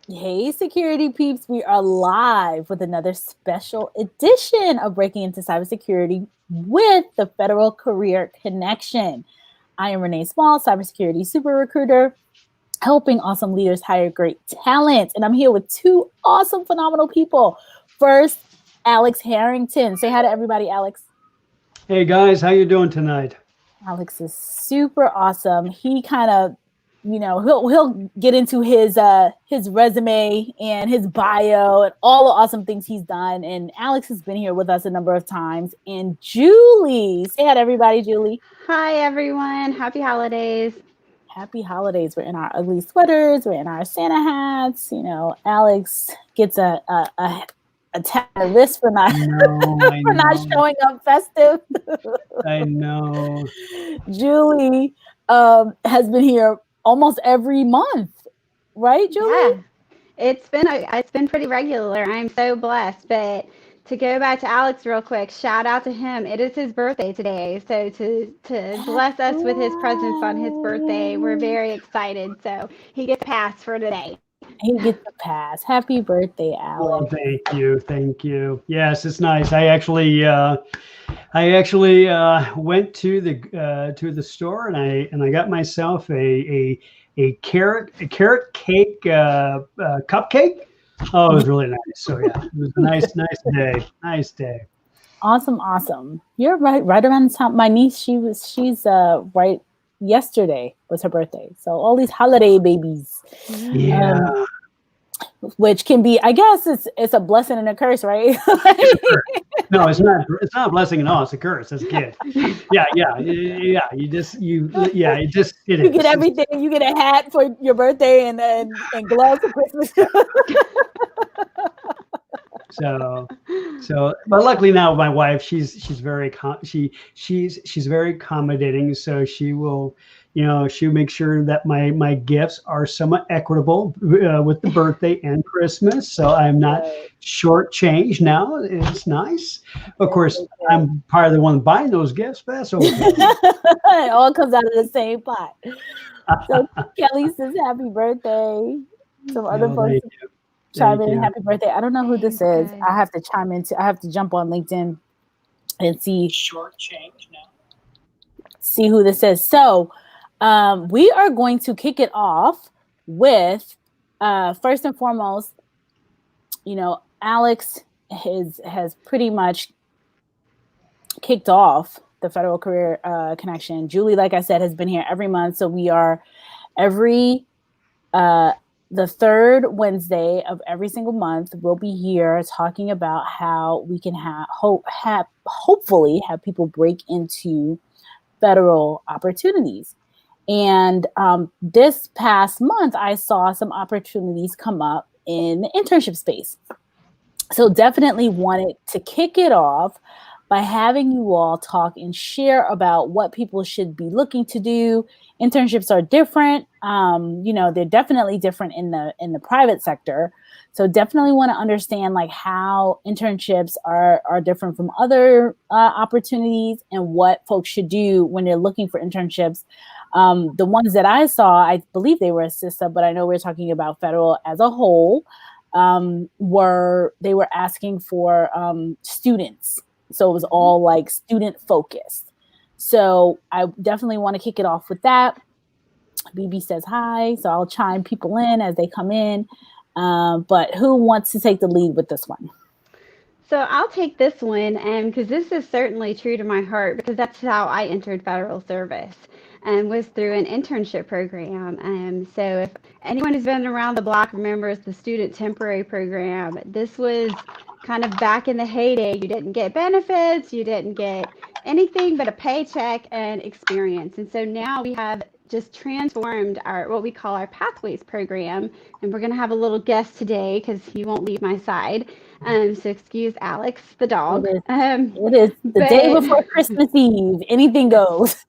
Hey, security peeps, we are live with another special edition of Breaking into Cybersecurity with the Federal Career Connection. I am Renee Small, cybersecurity super recruiter, helping awesome leaders hire great talent. And I'm here with two awesome, phenomenal people. First, Alex Harrington. Say hi to everybody, Alex. Hey guys, how you doing tonight? Alex is super awesome. He kind of, he'll get into his resume and his bio and all the awesome things he's done. And Alex has been here with us a number of times. And Julie, say hi to everybody, Julie. Hi everyone, happy holidays. Happy holidays. We're in our ugly sweaters, we're in our Santa hats. Alex gets a tap on the wrist for not for not showing up festive. I know. Julie has been here almost every month, right, Julie? Yeah, it's been pretty regular. I'm so blessed. But to go back to Alex real quick, shout out to him. It is his birthday today, so to bless us with his presence on his birthday, we're very excited. So he gets a pass for today. He gets a pass. Happy birthday, Alex. Oh, thank you. Yes, it's nice. I actually went to the store and I got myself a carrot cake cupcake. Oh, it was really nice. So yeah, it was a nice day. Awesome. You're right around the time. My niece, she's right. Yesterday was her birthday, so all these holiday babies. Yeah. Which can be, I guess, it's a blessing and a curse, right? No, it's not. It's not a blessing at all. It's a curse. As a kid. Yeah. You get everything. You get a hat for your birthday and gloves for Christmas. But luckily now my wife, she's very accommodating. So she will, she'll make sure that my gifts are somewhat equitable with the birthday and Christmas. So I'm not shortchanged now. It's nice. Of course, I'm part of the one buying those gifts, but that's okay. It all comes out of the same pot. So Kelly says happy birthday. Some other folks chime in, happy birthday. I don't know who this is. I have to chime in. I have to jump on LinkedIn and see. Short change now. See who this is. So we are going to kick it off with first and foremost, Alex has pretty much kicked off the Federal Career Connection. Julie, like I said, has been here every month. So we are the third Wednesday of every single month, we'll be here talking about how we can hopefully have people break into federal opportunities. And this past month, I saw some opportunities come up in the internship space. So definitely wanted to kick it off by having you all talk and share about what people should be looking to do. Internships are different. They're definitely different in the private sector. So definitely want to understand like how internships are different from other opportunities and what folks should do when they're looking for internships. The ones that I saw, I believe they were assisted, but I know we're talking about federal as a whole, were asking for students. So it was all like student focused. So I definitely want to kick it off with that. BB says hi, so I'll chime people in as they come in. But who wants to take the lead with this one? So I'll take this one because this is certainly true to my heart because that's how I entered federal service and was through an internship program. So if anyone who's been around the block remembers the student temporary program, this was kind of back in the heyday. You didn't get benefits, you didn't get anything but a paycheck and experience. And so now we have just transformed what we call our Pathways program. And we're going to have a little guest today because he won't leave my side. So excuse Alex, the dog. It is the day before Christmas Eve. Anything goes.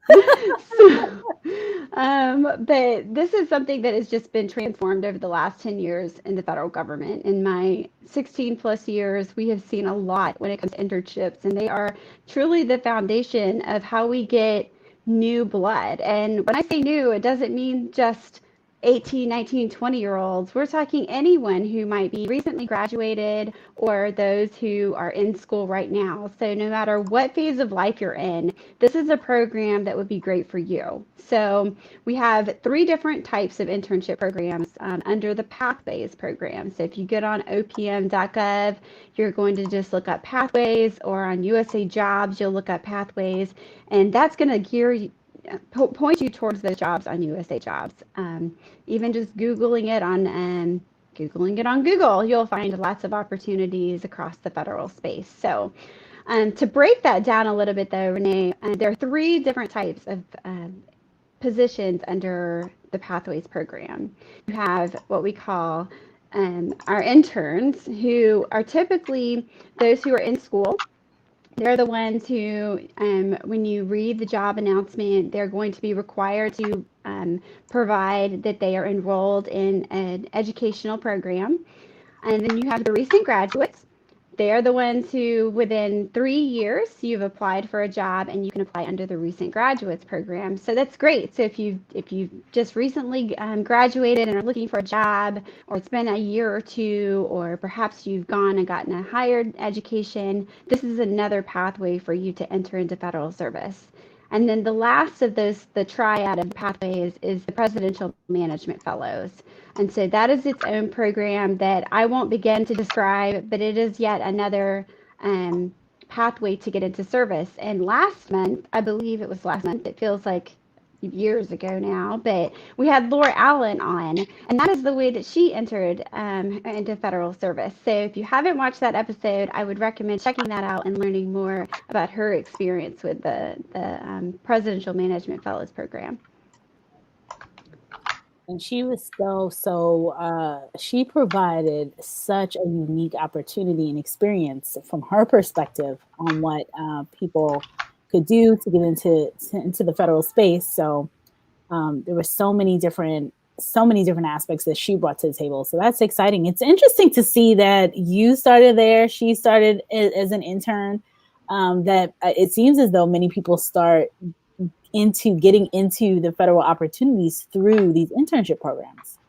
But this is something that has just been transformed over the last 10 years in the federal government. In my 16 plus years, we have seen a lot when it comes to internships, and they are truly the foundation of how we get new blood. And when I say new, it doesn't mean just 18, 19, 20-year-olds. We're talking anyone who might be recently graduated or those who are in school right now. So no matter what phase of life you're in, this is a program that would be great for you. So we have 3 different types of internship programs under the Pathways program. So if you get on opm.gov, you're going to just look up Pathways, or on USA Jobs, you'll look up Pathways, and that's going to point you towards those jobs on USA Jobs. Even just Googling it on Google, you'll find lots of opportunities across the federal space. So to break that down a little bit though, Renee, there are 3 different types of positions under the Pathways program. You have what we call our interns, who are typically those who are in school. They're the ones who, when you read the job announcement, they're going to be required to provide that they are enrolled in an educational program. And then you have the recent graduates. They're the ones who, within 3 years, you've applied for a job and you can apply under the recent graduates program. So that's great. So if you just recently graduated and are looking for a job, or it's been a year or 2, or perhaps you've gone and gotten a higher education, this is another pathway for you to enter into federal service. And then the last of those, the triad of pathways, is the Presidential Management Fellows. And so that is its own program that I won't begin to describe, but it is yet another pathway to get into service. And last month, I believe it was last month, it feels like years ago now, but we had Laura Allen on, and that is the way that she entered into federal service. So if you haven't watched that episode, I would recommend checking that out and learning more about her experience with the Presidential Management Fellows program. And she was she provided such a unique opportunity and experience from her perspective on what people could do to get into the federal space. So there were so many different aspects that she brought to the table. So that's exciting. It's interesting to see that you started there. She started as an intern. That it seems as though many people start getting into the federal opportunities through these internship programs.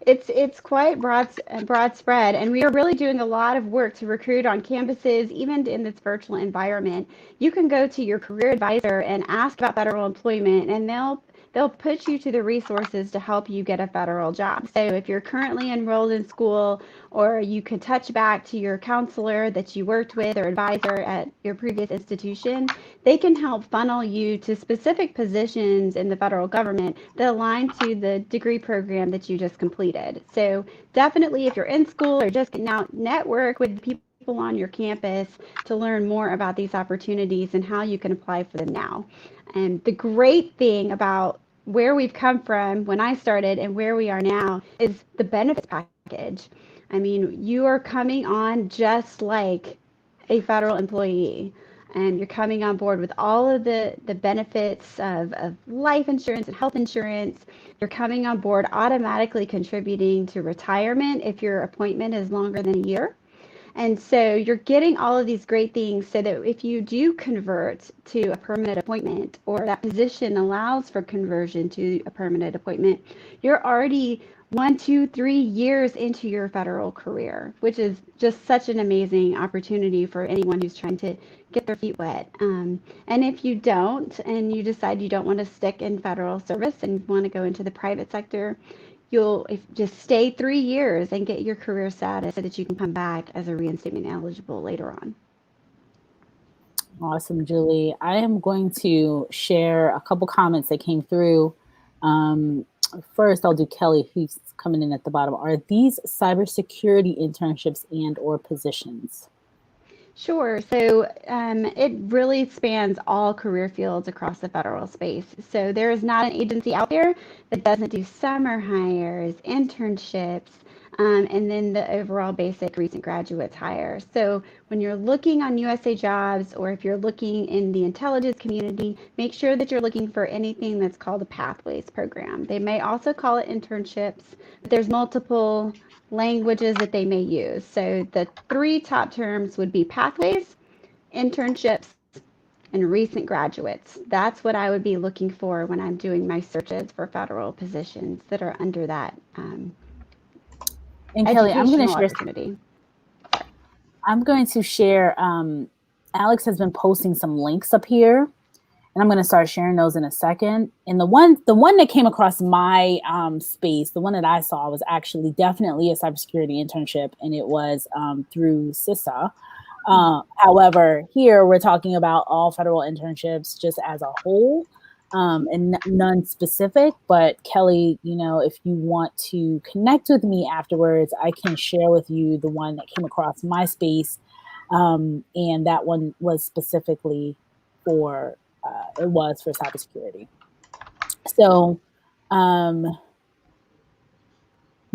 It's quite broad spread, and we are really doing a lot of work to recruit on campuses, even in this virtual environment. You can go to your career advisor and ask about federal employment, and they'll put you to the resources to help you get a federal job. So if you're currently enrolled in school, or you can touch back to your counselor that you worked with or advisor at your previous institution, they can help funnel you to specific positions in the federal government that align to the degree program that you just completed. So definitely, if you're in school or just getting out, network with people on your campus to learn more about these opportunities and how you can apply for them now. And the great thing about where we've come from when I started and where we are now is the benefits package. I mean, you are coming on just like a federal employee, and you're coming on board with all of the benefits of life insurance and health insurance. You're coming on board automatically contributing to retirement if your appointment is longer than a year. And so you're getting all of these great things so that if you do convert to a permanent appointment, or that position allows for conversion to a permanent appointment, you're already 1, 2, 3 years into your federal career, which is just such an amazing opportunity for anyone who's trying to get their feet wet. And if you don't, and you decide you don't want to stick in federal service and want to go into the private sector, you'll just stay 3 years and get your career status so that you can come back as a reinstatement eligible later on. Awesome, Julie. I am going to share a couple comments that came through. First, I'll do Kelly, who's coming in at the bottom. Are these cybersecurity internships and/or positions? Sure. So it really spans all career fields across the federal space. So there is not an agency out there that doesn't do summer hires, internships, and then the overall basic recent graduates hire. So when you're looking on USA Jobs, or if you're looking in the intelligence community, make sure that you're looking for anything that's called a Pathways program. They may also call it internships, but there's multiple languages that they may use. So the 3 top terms would be Pathways, internships, and recent graduates. That's what I would be looking for when I'm doing my searches for federal positions that are under that and Kelly, educational opportunity. I'm going to share, Alex has been posting some links up here, and I'm going to start sharing those in a second. And the one that came across my space, the one that I saw was actually definitely a cybersecurity internship, and it was through CISA. However, here we're talking about all federal internships just as a whole, and none specific. But Kelly, if you want to connect with me afterwards, I can share with you the one that came across my space, and that one was specifically for cybersecurity. So,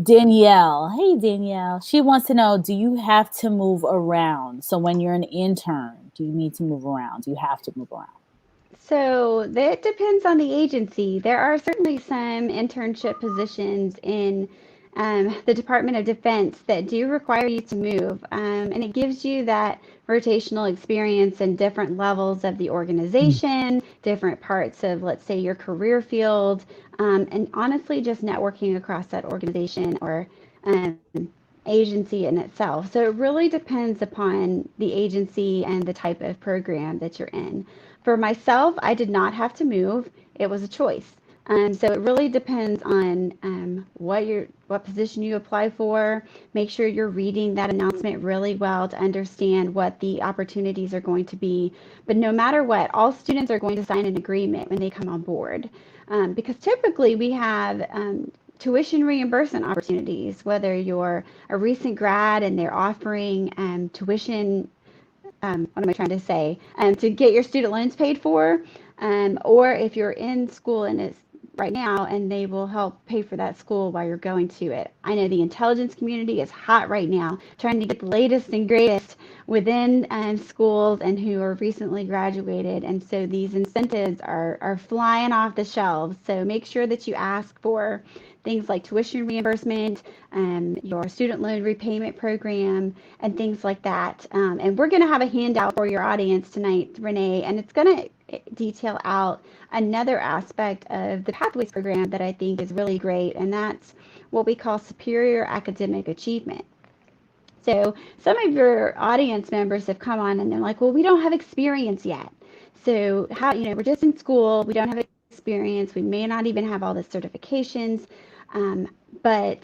Danielle, hey Danielle, she wants to know, do you have to move around? So when you're an intern, do you need to move around? Do you have to move around? So that depends on the agency. There are certainly some internship positions in the Department of Defense that do require you to move, and it gives you that rotational experience in different levels of the organization, different parts of, let's say, your career field, and honestly, just networking across that organization or agency in itself. So it really depends upon the agency and the type of program that you're in. For myself, I did not have to move. It was a choice. So it really depends on what position you apply for. Make sure you're reading that announcement really well to understand what the opportunities are going to be. But no matter what, all students are going to sign an agreement when they come on board, because typically we have tuition reimbursement opportunities, whether you're a recent grad and they're offering tuition, what am I trying to say, to get your student loans paid for, or if you're in school and it's right now and they will help pay for that school while you're going to it. I know the intelligence community is hot right now, trying to get the latest and greatest within schools and who are recently graduated. And so these incentives are flying off the shelves. So make sure that you ask for things like tuition reimbursement, your student loan repayment program, and things like that. And we're going to have a handout for your audience tonight, Renee, and it's going to detail out another aspect of the Pathways program that I think is really great, and that's what we call superior academic achievement. So some of your audience members have come on and they're like, well, we don't have experience yet. So how, we're just in school, we don't have experience, we may not even have all the certifications, but,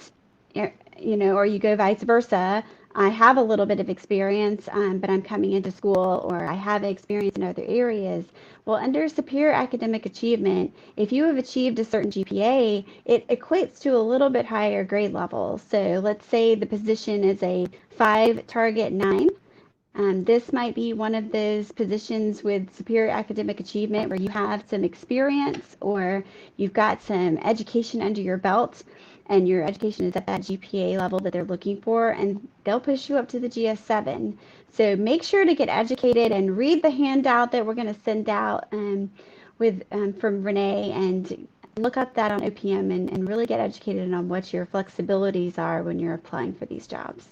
or you go vice versa. I have a little bit of experience, but I'm coming into school, or I have experience in other areas. Well, under superior academic achievement, if you have achieved a certain GPA, it equates to a little bit higher grade level. So let's say the position is a 5 target 9. This might be one of those positions with superior academic achievement where you have some experience or you've got some education under your belt and your education is at that GPA level that they're looking for, and they'll push you up to the GS7. So make sure to get educated and read the handout that we're going to send out from Renee, and look up that on OPM and really get educated on what your flexibilities are when you're applying for these jobs.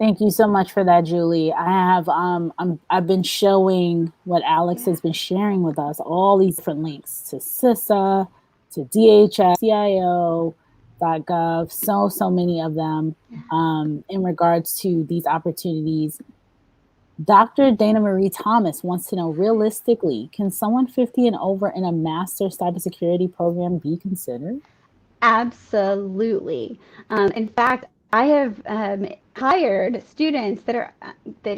Thank you so much for that, Julie. I've been showing what Alex has been sharing with us, all these different links to CISA, to DHS, CIO.gov, so many of them in regards to these opportunities. Dr. Dana Marie Thomas wants to know, realistically, can someone 50 and over in a master's cybersecurity program be considered? Absolutely. In fact, I have hired students that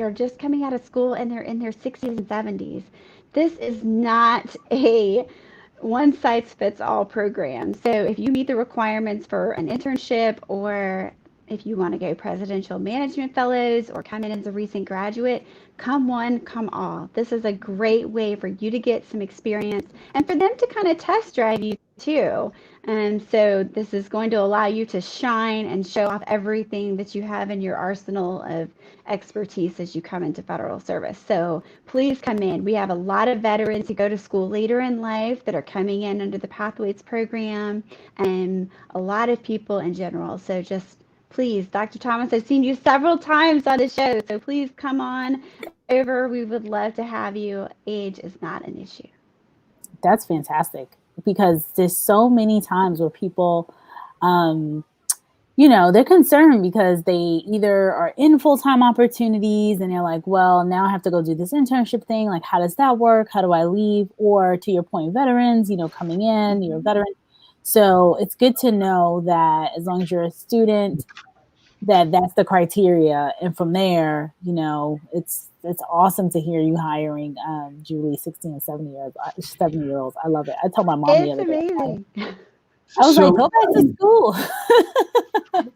are just coming out of school and they're in their 60s and 70s. This is not a one-size-fits-all program. So if you meet the requirements for an internship, or if you want to go presidential management fellows or come in as a recent graduate, come one, come all. This is a great way for you to get some experience and for them to kind of test drive you too. And so this is going to allow you to shine and show off everything that you have in your arsenal of expertise as you come into federal service. So please come in. We have a lot of veterans who go to school later in life that are coming in under the Pathways program, and a lot of people in general. So just please, Dr. Thomas, I've seen you several times on the show, so please come on over, we would love to have you. Age is not an issue. That's fantastic, because there's so many times where people, they're concerned because they either are in full-time opportunities and they're like, well, now I have to go do this internship thing. Like, how does that work? How do I leave? Or to your point, veterans, coming in, you're a veteran. So it's good to know that as long as you're a student, that's the criteria. And from there, it's awesome to hear you hiring Julie, 16 and 7-year-olds. I love it. I told my mom the other day. It's amazing. I was like, go back to school.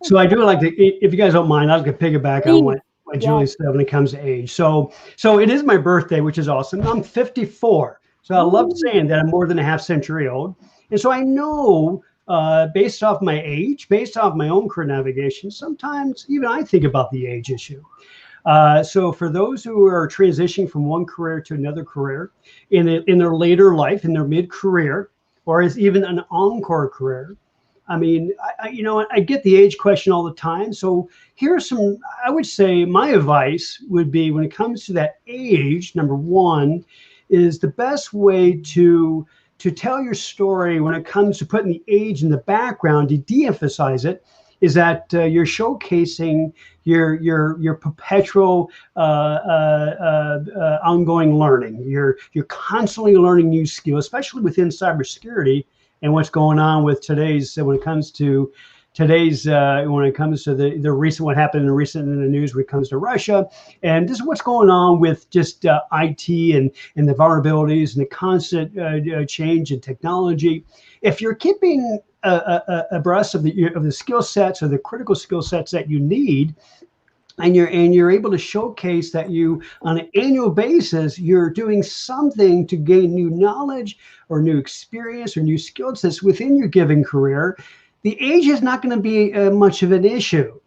So I do like to, if you guys don't mind, I'll get piggyback on what Julie said when it comes to age. So it is my birthday, which is awesome. I'm 54. So I love saying that I'm more than a half century old. And so I know, based off my age, based off my own career navigation, sometimes even I think about the age issue. So for those who are transitioning from one career to another career in their later life, in their mid-career, or as even an encore career, I mean, I get the age question all the time. So here's some, I would say my advice would be, when it comes to that age, number one, is the best way to tell your story when it comes to putting the age in the background, to de-emphasize it, is that you're showcasing your perpetual ongoing learning. You're constantly learning new skills, especially within cybersecurity and what's going on with today's when it comes to the recent, what happened in the news when it comes to Russia, and just what's going on with just IT and the vulnerabilities and the constant change in technology. If you're keeping abreast of the skill sets, or the critical skill sets that you need, and you're able to showcase that you, on an annual basis, you're doing something to gain new knowledge or new experience or new skill sets within your given career, the age is not going to be much of an issue.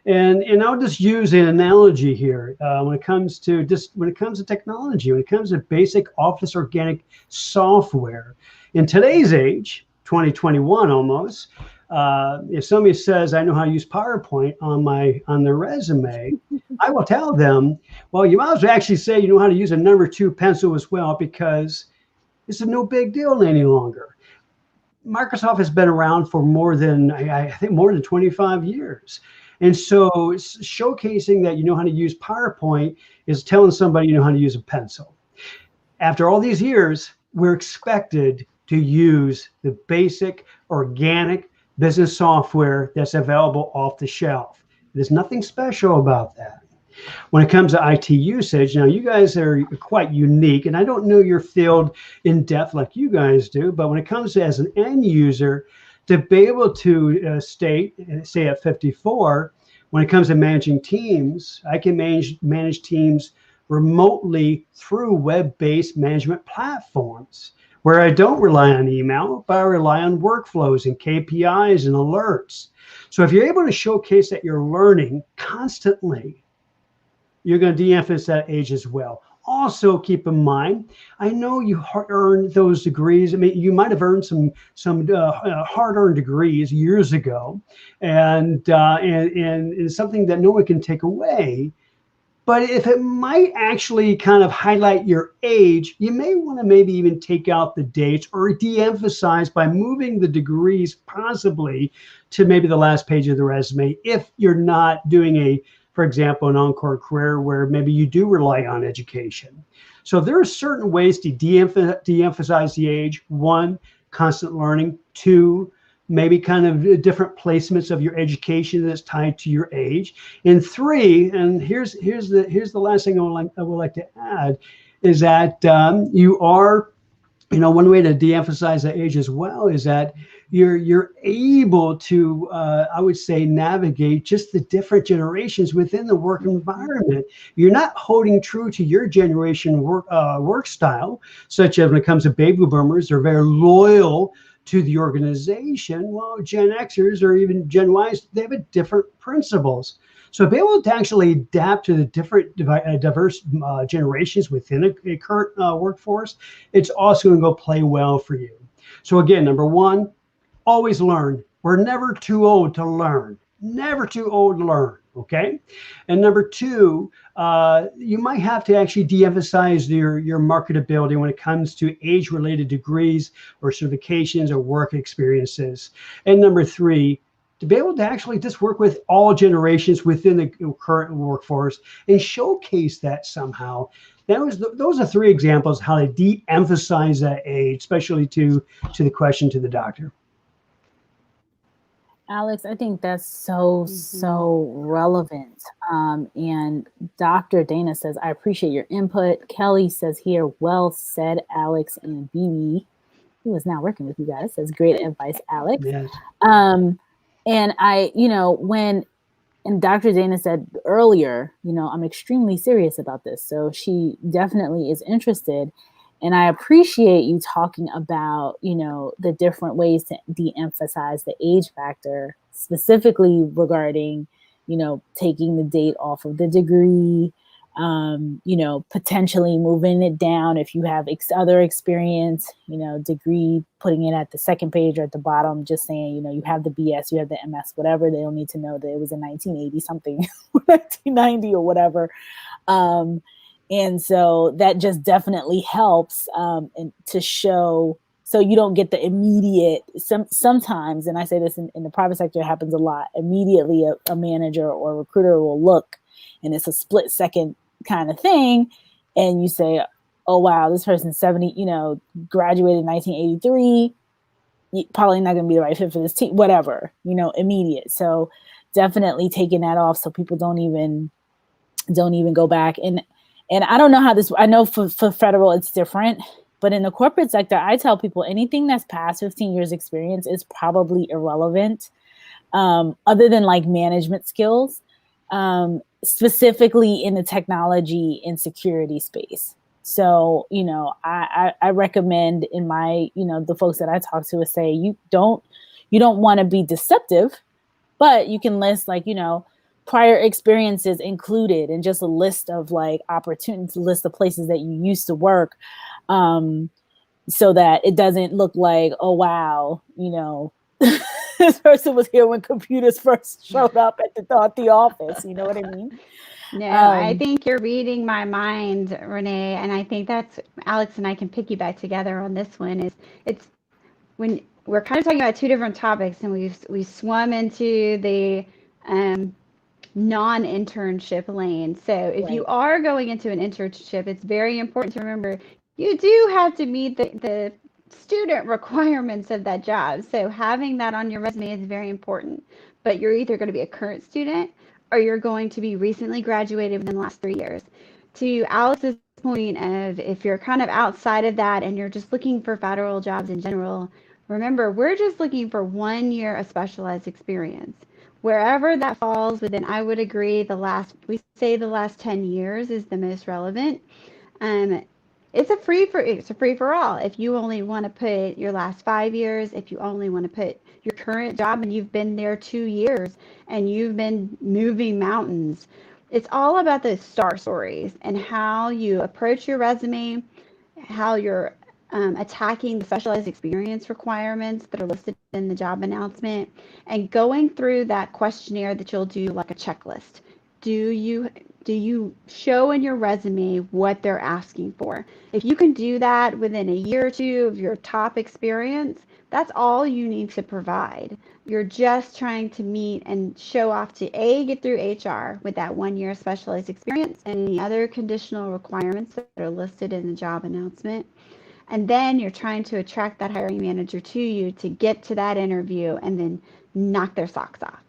And I'll just use an analogy here when it comes to technology, when it comes to basic office organic software. In today's age, 2021 almost, if somebody says, I know how to use PowerPoint on their resume, I will tell them, well, you might as well actually say you know how to use a number 2 pencil as well, because it's no big deal any longer. Microsoft has been around for more than 25 years. And so showcasing that you know how to use PowerPoint is telling somebody you know how to use a pencil. After all these years, we're expected to use the basic organic business software that's available off the shelf. There's nothing special about that. When it comes to IT usage, now you guys are quite unique, and I don't know your field in depth like you guys do, but when it comes to, as an end user, to be able to say at 54, when it comes to managing teams, I can manage teams remotely through web-based management platforms, where I don't rely on email, but I rely on workflows and KPIs and alerts. So if you're able to showcase that you're learning constantly, you're going to de-emphasize that age as well. Also, keep in mind, I know you earned those degrees. I mean, you might have earned some hard-earned degrees years ago, and it's something that no one can take away. But if it might actually kind of highlight your age, you may want to maybe even take out the dates or de-emphasize by moving the degrees possibly to maybe the last page of the resume, if you're not doing for example, an encore career where maybe you do rely on education. So there are certain ways to de-emphasize the age. 1, constant learning. 2, maybe kind of different placements of your education that's tied to your age. And 3, and here's the last thing I would like to add, is that you are, one way to de-emphasize the age as well is that you're able to, I would say, navigate just the different generations within the work environment. You're not holding true to your generation work style, such as when it comes to baby boomers, they're very loyal to the organization. Well, Gen Xers or even Gen Ys, they have different principles. So be able to actually adapt to the different diverse generations within a current workforce, it's also going to go play well for you. So again, number 1, always learn. We're never too old to learn. never too old to learn. Okay. And number two, you might have to actually de-emphasize your marketability when it comes to age-related degrees or certifications or work experiences. And number three, to be able to actually just work with all generations within the current workforce and showcase that somehow. Those are three examples how to de-emphasize that age, especially to the question to the doctor. Alex, I think that's so relevant. And Dr. Dana says, I appreciate your input. Kelly says here, well said, Alex. And BB, who is now working with you guys, says, great advice, Alex. Yes. And and Dr. Dana said earlier, I'm extremely serious about this. So she definitely is interested. And I appreciate you talking about, the different ways to de-emphasize the age factor, specifically regarding, taking the date off of the degree, potentially moving it down if you have other experience, degree, putting it at the second page or at the bottom, just saying, you have the BS, you have the MS, whatever. They don't need to know that it was in 1980 something, 1990 or whatever. And so that just definitely helps and to show, so you don't get the immediate, sometimes, and I say this in the private sector, it happens a lot, immediately a manager or a recruiter will look and it's a split second kind of thing. And you say, oh, wow, this person's 70, graduated in 1983, probably not going to be the right fit for this team, whatever, immediate. So definitely taking that off so people don't even go back. And I don't know how this, I know for federal, it's different, but in the corporate sector, I tell people anything that's past 15 years experience is probably irrelevant, other than like management skills, specifically in the technology and security space. So, I recommend in my, the folks that I talk to is say, you don't want to be deceptive, but you can list like, prior experiences included and just a list of like opportunities, list of places that you used to work, so that it doesn't look like, oh, wow, this person was here when computers first showed up at the office. You know what I mean? No, I think you're reading my mind, Renee. And I think that's, Alex and I can piggyback together on this one, it's when we're kind of talking about two different topics and we swum into the, non-internship lane. So if you are going into an internship, it's very important to remember you do have to meet the student requirements of that job. So having that on your resume is very important. But you're either going to be a current student or you're going to be recently graduated within the last 3 years. To Alex's point of if you're kind of outside of that and you're just looking for federal jobs in general, remember, we're just looking for 1 year of specialized experience. Wherever that falls within, I would agree, the last 10 years is the most relevant. It's a free for all. If you only want to put your last 5 years, if you only want to put your current job and you've been there 2 years and you've been moving mountains, it's all about the star stories and how you approach your resume, how you're attacking the specialized experience requirements that are listed in the job announcement, and going through that questionnaire that you'll do like a checklist. Do you show in your resume what they're asking for? If you can do that within a year or two of your top experience, that's all you need to provide. You're just trying to meet and show off to get through HR with that 1 year specialized experience and any other conditional requirements that are listed in the job announcement. And then you're trying to attract that hiring manager to you to get to that interview and then knock their socks off.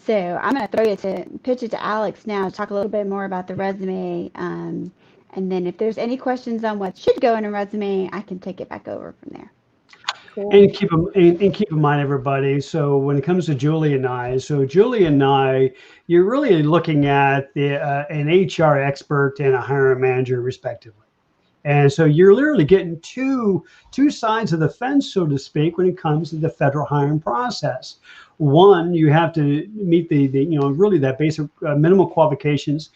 So I'm going to pitch it to Alex now to talk a little bit more about the resume. And then if there's any questions on what should go in a resume, I can take it back over from there. Cool. And keep in mind, everybody, so when it comes to Julie and I, you're really looking at an HR expert and a hiring manager, respectively. And so you're literally getting two sides of the fence, so to speak, when it comes to the federal hiring process. One, you have to meet the really that basic minimal qualifications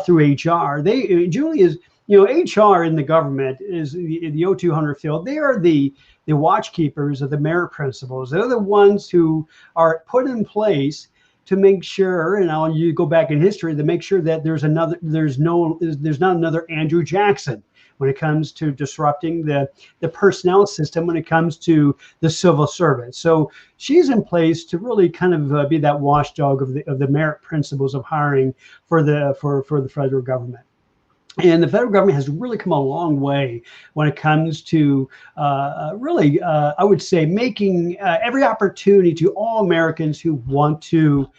through HR. Julie is, HR in the government is the O200 field. They are the watch keepers of the merit principles. They're the ones who are put in place to make sure, and you go back in history to make sure that there's not another Andrew Jackson when it comes to disrupting the personnel system when it comes to the civil service. So she's in place to really kind of be that watchdog of the merit principles of hiring for the federal government. And the federal government has really come a long way when it comes to I would say, making every opportunity to all Americans who want to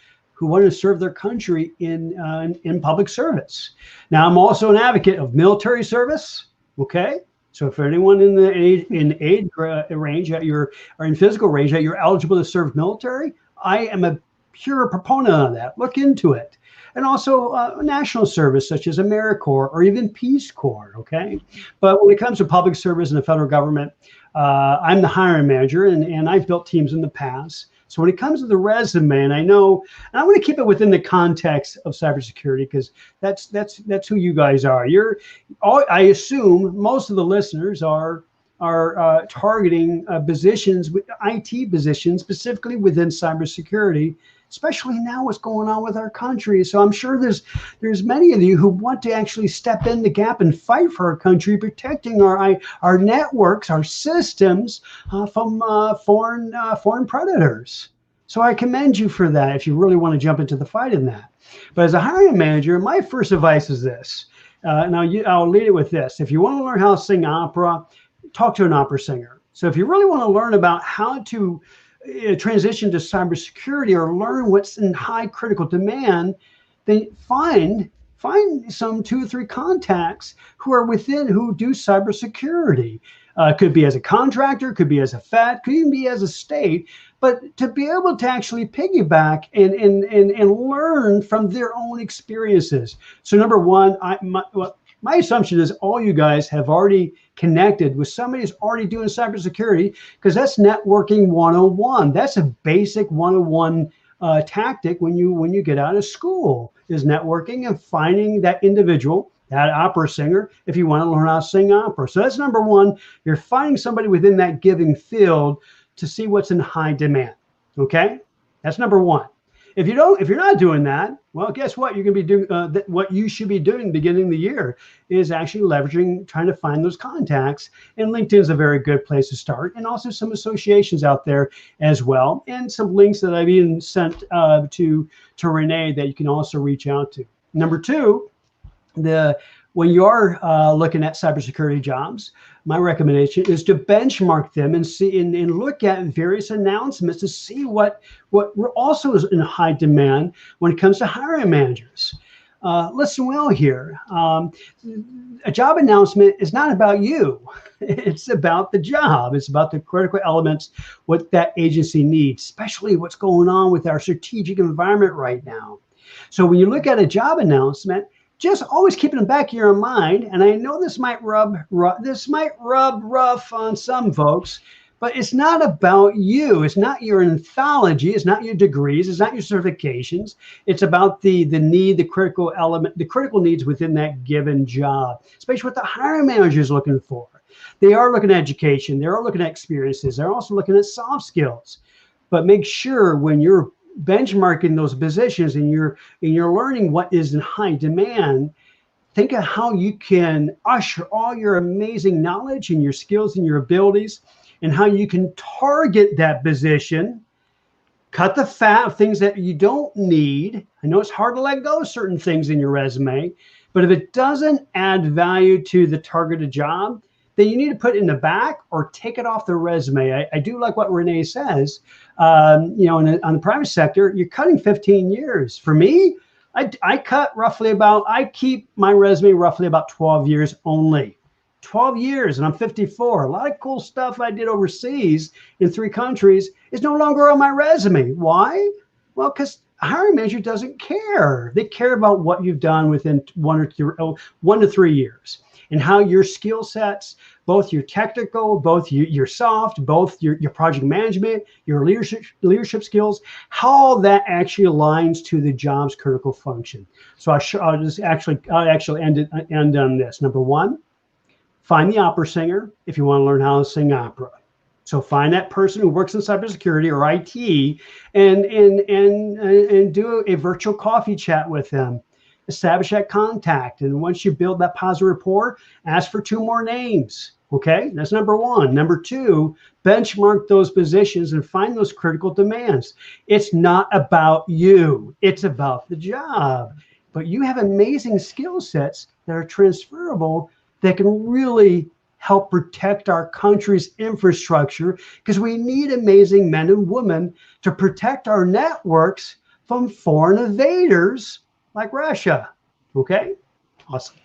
serve their country in public service. Now, I'm also an advocate of military service. Okay, so if anyone in the age range or in physical range that you're eligible to serve military, I am a pure proponent of that. Look into it. And also national service such as AmeriCorps or even Peace Corps. Okay, but when it comes to public service in the federal government, I'm the hiring manager, and I've built teams in the past. So when it comes to the resume, and I want to keep it within the context of cybersecurity because that's who you guys are. I assume most of the listeners are targeting positions, IT positions, specifically within cybersecurity, especially now what's going on with our country. So I'm sure there's many of you who want to actually step in the gap and fight for our country, protecting our networks, our systems from foreign predators. So I commend you for that if you really want to jump into the fight in that. But as a hiring manager, my first advice is this. I'll lead it with this. If you want to learn how to sing opera, talk to an opera singer. So if you really want to learn about how to transition to cybersecurity or learn what's in high critical demand, then find some 2 or 3 contacts who do cybersecurity. Could be as a contractor, could be as a Fed, could even be as a state, but to be able to actually piggyback and learn from their own experiences. So number one, my assumption is all you guys have already connected with somebody who's already doing cybersecurity, because that's networking 101. That's a basic 101 tactic when you get out of school, is networking and finding that individual, that opera singer, if you want to learn how to sing opera. So that's number one. You're finding somebody within that giving field to see what's in high demand. Okay, that's number one. If you're not doing that, well, guess what? You're going to be doing what you should be doing beginning of the year is actually trying to find those contacts. And LinkedIn is a very good place to start. And also some associations out there as well. And some links that I've even sent to Renee that you can also reach out to. Number two, when you are looking at cybersecurity jobs, my recommendation is to benchmark them and see and look at various announcements to see what also is in high demand when it comes to hiring managers. Listen well here. A job announcement is not about you. It's about the job. It's about the critical elements, what that agency needs, especially what's going on with our strategic environment right now. So when you look at a job announcement, just always keep it in the back of your mind. And I know this might rub rough on some folks, but it's not about you. It's not your anthology. It's not your degrees. It's not your certifications. It's about the need, the critical element, the critical needs within that given job, especially what the hiring manager is looking for. They are looking at education. They are looking at experiences. They're also looking at soft skills. But make sure when you're benchmarking those positions and you're learning what is in high demand, think of how you can usher all your amazing knowledge and your skills and your abilities and how you can target that position, cut the fat of things that you don't need. I know it's hard to let go of certain things in your resume, but if it doesn't add value to the targeted job, then you need to put it in the back or take it off the resume. I do like what Renee says. On the private sector, you're cutting 15 years. For me, I keep my resume roughly about 12 years only. 12 years, and I'm 54. A lot of cool stuff I did overseas in 3 countries is no longer on my resume. Why? Well, because a hiring manager doesn't care. They care about what you've done within 1 to 3 years. And how your skill sets, both your technical, both your soft, both your project management, your leadership skills, how that actually aligns to the job's critical function. So I'll actually end on this. Number one, find the opera singer if you want to learn how to sing opera. So find that person who works in cybersecurity or IT and do a virtual coffee chat with them. Establish that contact. And once you build that positive rapport, ask for 2 more names. Okay, that's number 1. Number 2, benchmark those positions and find those critical demands. It's not about you, it's about the job. But you have amazing skill sets that are transferable that can really help protect our country's infrastructure, because we need amazing men and women to protect our networks from foreign invaders like Russia. Okay, awesome.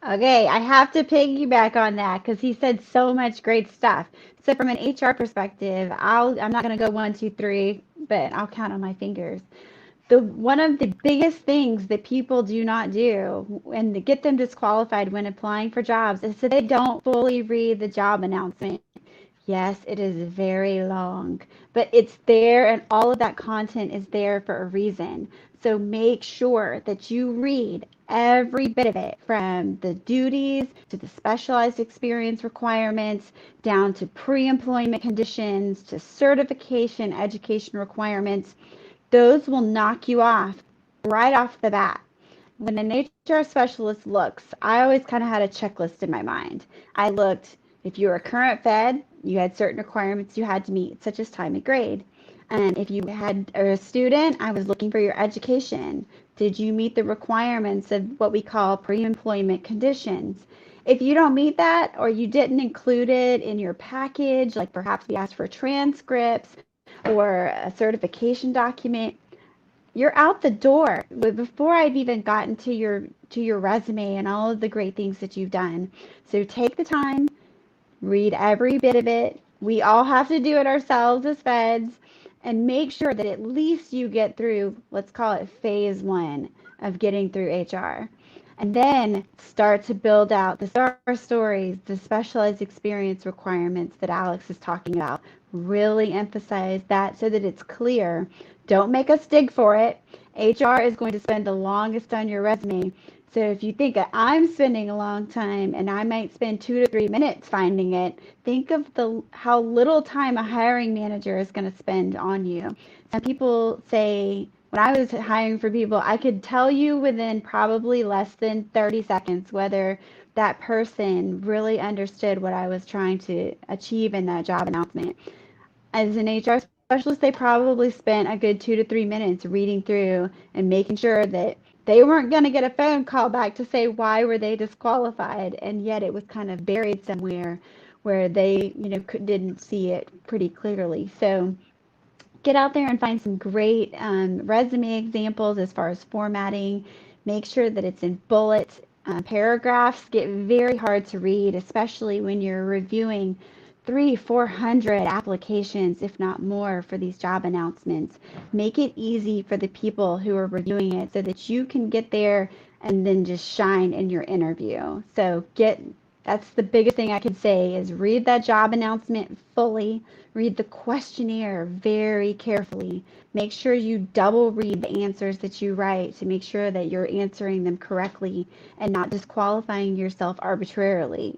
Okay, I have to piggyback on that because he said so much great stuff. So from an HR perspective, I'm not going to go 1, 2, 3, but I'll count on my fingers. One of the biggest things that people do not do and to get them disqualified when applying for jobs is that they don't fully read the job announcement. Yes, it is very long, but it's there and all of that content is there for a reason. So make sure that you read every bit of it, from the duties to the specialized experience requirements, down to pre-employment conditions, to certification, education requirements. Those will knock you off right off the bat. When an HR specialist looks, I always kind of had a checklist in my mind. I looked, if you were a current Fed, you had certain requirements you had to meet, such as time and grade. And if you had a student, I was looking for your education. Did you meet the requirements of what we call pre-employment conditions? If you don't meet that, or you didn't include it in your package, like perhaps we asked for transcripts or a certification document, you're out the door before I've even gotten to your resume and all of the great things that you've done. So take the time, read every bit of it. We all have to do it ourselves as feds, and make sure that at least you get through, let's call it phase 1 of getting through HR. And then start to build out the STAR stories, the specialized experience requirements that Alex is talking about. Really emphasize that so that it's clear. Don't make us dig for it. HR is going to spend the longest on your resume. So if you think that I'm spending a long time and I might spend 2 to 3 minutes finding it, think of how little time a hiring manager is going to spend on you. Some people say, when I was hiring for people, I could tell you within probably less than 30 seconds whether that person really understood what I was trying to achieve in that job announcement. As an HR specialist, they probably spent a good 2 to 3 minutes reading through and making sure that they weren't going to get a phone call back to say why were they disqualified, and yet it was kind of buried somewhere where they didn't see it pretty clearly. So get out there and find some great resume examples as far as formatting. Make sure that it's in bullets. Paragraphs get very hard to read, especially when you're reviewing 300-400 applications, if not more, for these job announcements. Make it easy for the people who are reviewing it so that you can get there and then just shine in your interview. So that's the biggest thing I could say is read that job announcement fully, read the questionnaire very carefully. Make sure you double read the answers that you write to make sure that you're answering them correctly and not disqualifying yourself arbitrarily.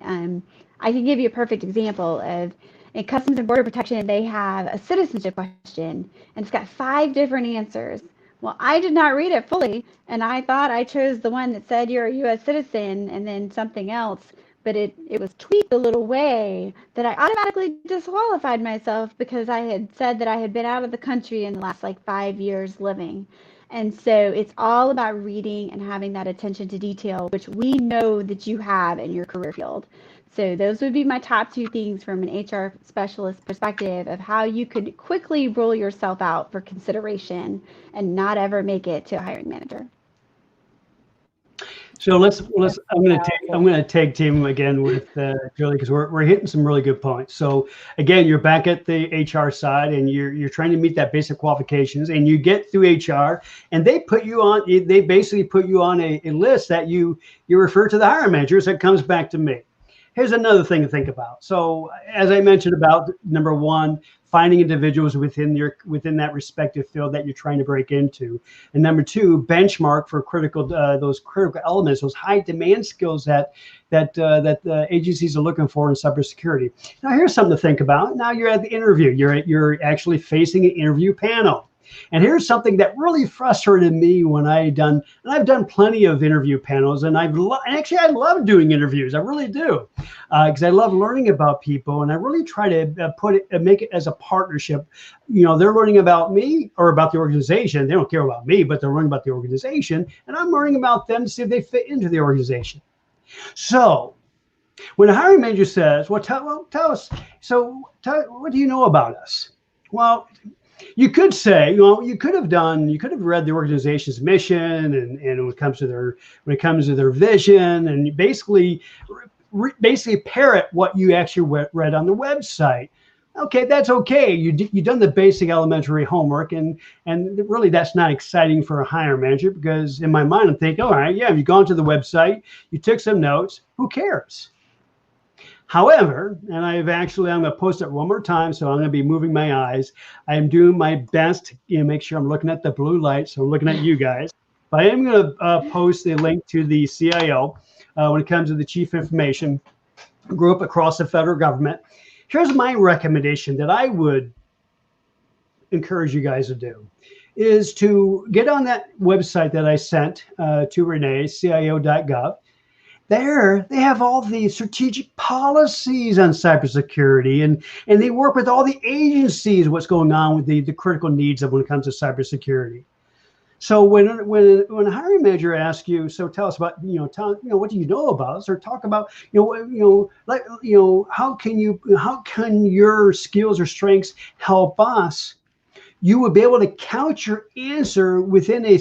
I can give you a perfect example of in Customs and Border Protection, they have a citizenship question and it's got 5 different answers. Well, I did not read it fully and I thought I chose the one that said you're a U.S. citizen and then something else, but it was tweaked a little way that I automatically disqualified myself because I had said that I had been out of the country in the last 5 years living. And so it's all about reading and having that attention to detail, which we know that you have in your career field. So those would be my top 2 things from an HR specialist perspective of how you could quickly rule yourself out for consideration and not ever make it to a hiring manager. So I'm going to tag team again with Julie, because we're hitting some really good points. So again, you're back at the HR side and you're trying to meet that basic qualifications, and you get through HR and they basically put you on a list that you refer to the hiring managers. That comes back to me. Here's another thing to think about. So as I mentioned about number 1, finding individuals within that respective field that you're trying to break into. And number two, benchmark for those critical elements, those high demand skills that the agencies are looking for in cybersecurity. Now, here's something to think about. Now you're at the interview. You're actually facing an interview panel. And here's something that really frustrated me when I've done plenty of interview panels, and I love doing interviews. I really do, because I love learning about people, and I really try to make it as a partnership. You know, they're learning about me or about the organization. They don't care about me, but they're learning about the organization, and I'm learning about them to see if they fit into the organization. So when a hiring manager says, tell us, what do you know about us? Well, you could say, you could have read the organization's mission and when it comes to their vision, and basically parrot what you actually read on the website. Okay, that's okay. You've done the basic elementary homework, and really that's not exciting for a hiring manager, because in my mind I'm thinking, all right, yeah, you've gone to the website, you took some notes, who cares? However, and I'm going to post it one more time, so I'm going to be moving my eyes. I'm doing my best to make sure I'm looking at the blue light, so I'm looking at you guys. But I am going to post a link to the CIO when it comes to the Chief Information Group across the federal government. Here's my recommendation that I would encourage you guys to do, is to get on that website that I sent to Renee, CIO.gov. There, they have all the strategic policies on cybersecurity, and they work with all the agencies, what's going on with the critical needs of when it comes to cybersecurity. So when a hiring manager asks you, so tell us about, what do you know about us, or talk about, how can your skills or strengths help us? You will be able to couch your answer within a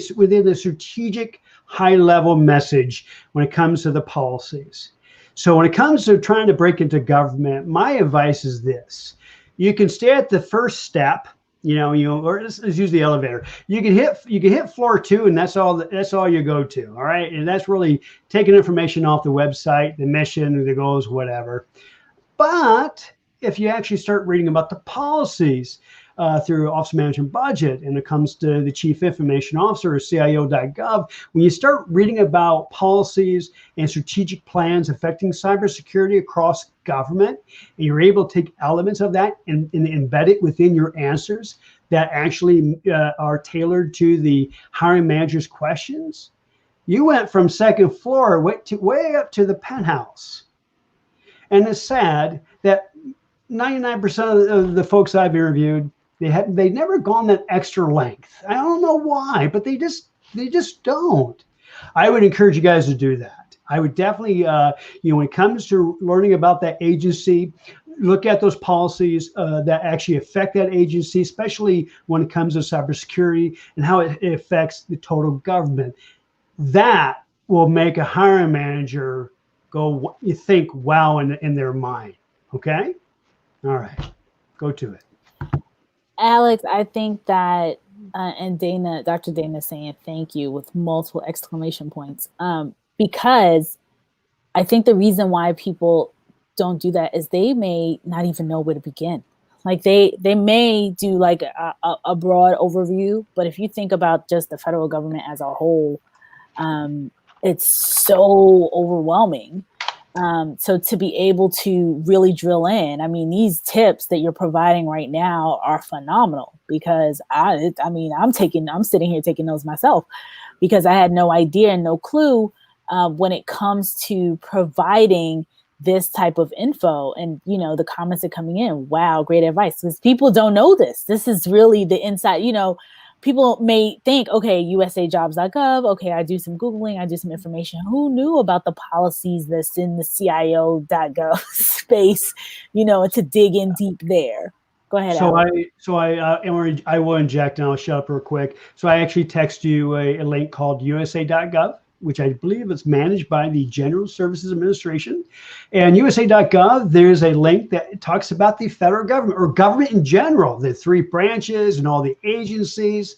strategic high-level message when it comes to the policies. So when it comes to trying to break into government, my advice is this: you can stay at the first step, or let's use the elevator. You can hit floor 2, and that's all you go to. All right, and that's really taking information off the website, the mission, the goals, whatever. But if you actually start reading about the policies through Office of Management Budget, and it comes to the Chief Information Officer or CIO.gov, when you start reading about policies and strategic plans affecting cybersecurity across government, and you're able to take elements of that and embed it within your answers that actually are tailored to the hiring manager's questions, you went from second floor way up to the penthouse. And it's sad that 99% of the folks I've interviewed, they've never gone that extra length. I don't know why, but they just don't. I would encourage you guys to do that. I would definitely, when it comes to learning about that agency, look at those policies that actually affect that agency, especially when it comes to cybersecurity and how it affects the total government. That will make a hiring manager go, you think, wow, in their mind. Okay? All right, go to it. Alex, I think that, and Dr. Dana saying thank you with multiple exclamation points, because I think the reason why people don't do that is they may not even know where to begin. Like they may do like a broad overview, but if you think about just the federal government as a whole, it's so overwhelming. So to be able to really drill in, I mean, these tips that you're providing right now are phenomenal, because I'm sitting here taking notes myself, because I had no idea and no clue when it comes to providing this type of info. And, the comments are coming in. Wow, great advice. Because people don't know this. This is really the inside, people may think, okay, usajobs.gov. Okay, I do some Googling, I do some information. Who knew about the policies that's in the CIO.gov space, to dig in deep there? Go ahead. I will inject, and I'll shut up real quick. So I actually text you a link called USA.gov, which I believe is managed by the General Services Administration. And USA.gov, there's a link that talks about the federal government, or government in general, the 3 branches and all the agencies.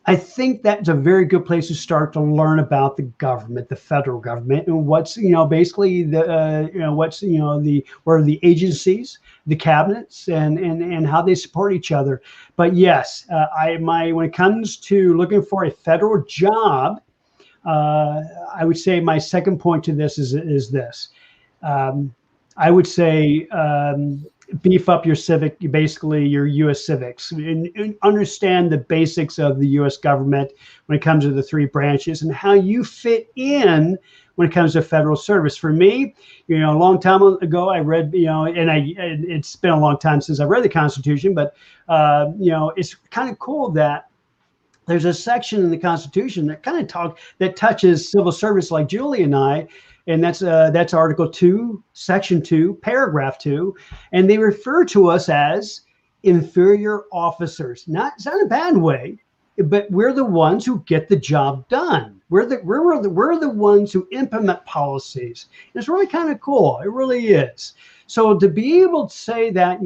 I think that's a very good place to start to learn about the government, the federal government, and what's, basically the, what's, where are the agencies, the cabinets, and how they support each other. But yes, when it comes to looking for a federal job, I would say my second point to this is this. I would say beef up your basically your U.S. civics, and understand the basics of the U.S. government when it comes to the three branches and how you fit in when it comes to federal service. For me, a long time ago, I read, and it's been a long time since I read the Constitution, but it's kind of cool that there's a section in the Constitution that touches civil service, like Julie and I, and that's Article 2, Section 2, Paragraph 2, and they refer to us as inferior officers. It's not a bad way, but we're the ones who get the job done. We're the ones who implement policies. And it's really kind of cool. It really is. So to be able to say that,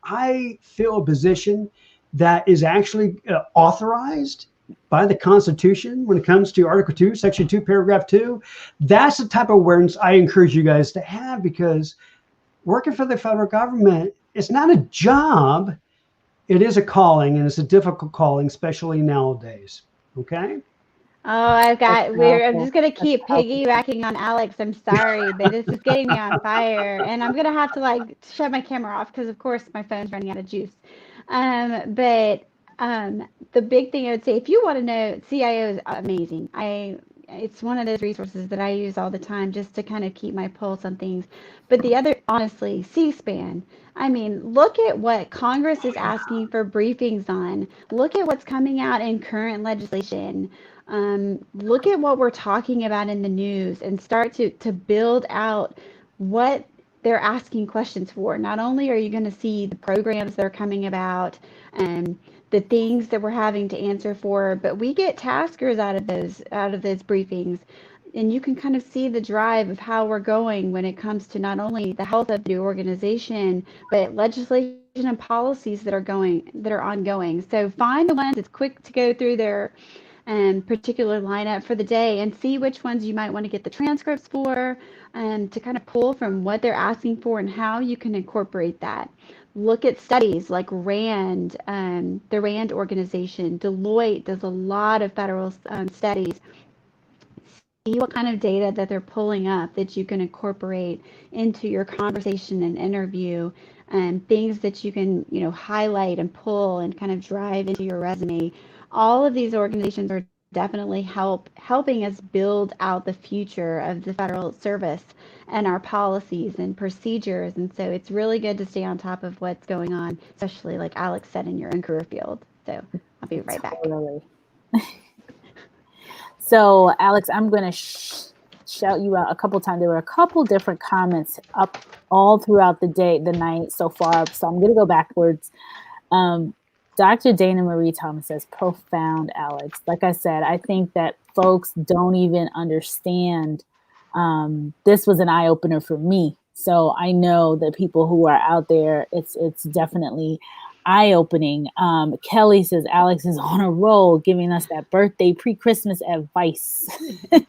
I fill a position that is actually authorized by the Constitution when it comes to Article 2, Section 2, Paragraph 2, that's the type of awareness I encourage you guys to have, because working for the federal government, it's not a job. It is a calling, and it's a difficult calling, especially nowadays. Okay? Oh, I'm just going to keep piggybacking on Alex. I'm sorry, but this is getting me on fire. And I'm going to have to shut my camera off because, of course, my phone's running out of juice. But the big thing I would say, if you want to know, CIO is amazing. It's one of those resources that I use all the time just to kind of keep my pulse on things. But the other, honestly, C-SPAN. I mean, look at what Congress is asking for briefings on. Look at what's coming out in current legislation. Look at what we're talking about in the news and start to build out what they're asking questions for. Not only are you going to see the programs that are coming about and the things that we're having to answer for, but we get taskers out of those briefings, and you can kind of see the drive of how we're going when it comes to not only the health of the organization, but legislation and policies that are ongoing. So find the ones that's quick to go through their particular lineup for the day and see which ones you might want to get the transcripts for, to kind of pull from what they're asking for and how you can incorporate that. Look at studies like RAND, the RAND organization. Deloitte does a lot of federal studies. See what kind of data that they're pulling up that you can incorporate into your conversation and interview, and things that you can, highlight and pull and kind of drive into your resume. All of these organizations are definitely helping us build out the future of the federal service and our policies and procedures. And so it's really good to stay on top of what's going on, especially like Alex said, in your own career field. So I'll be right back. So Alex, I'm going to shout you out a couple times. There were a couple different comments up all throughout the night so far. So I'm going to go backwards. Dr. Dana Marie Thomas says, profound, Alex. Like I said, I think that folks don't even understand. This was an eye opener for me. So I know that people who are out there, it's definitely eye opening. Kelly says, Alex is on a roll, giving us that birthday pre-Christmas advice. Thank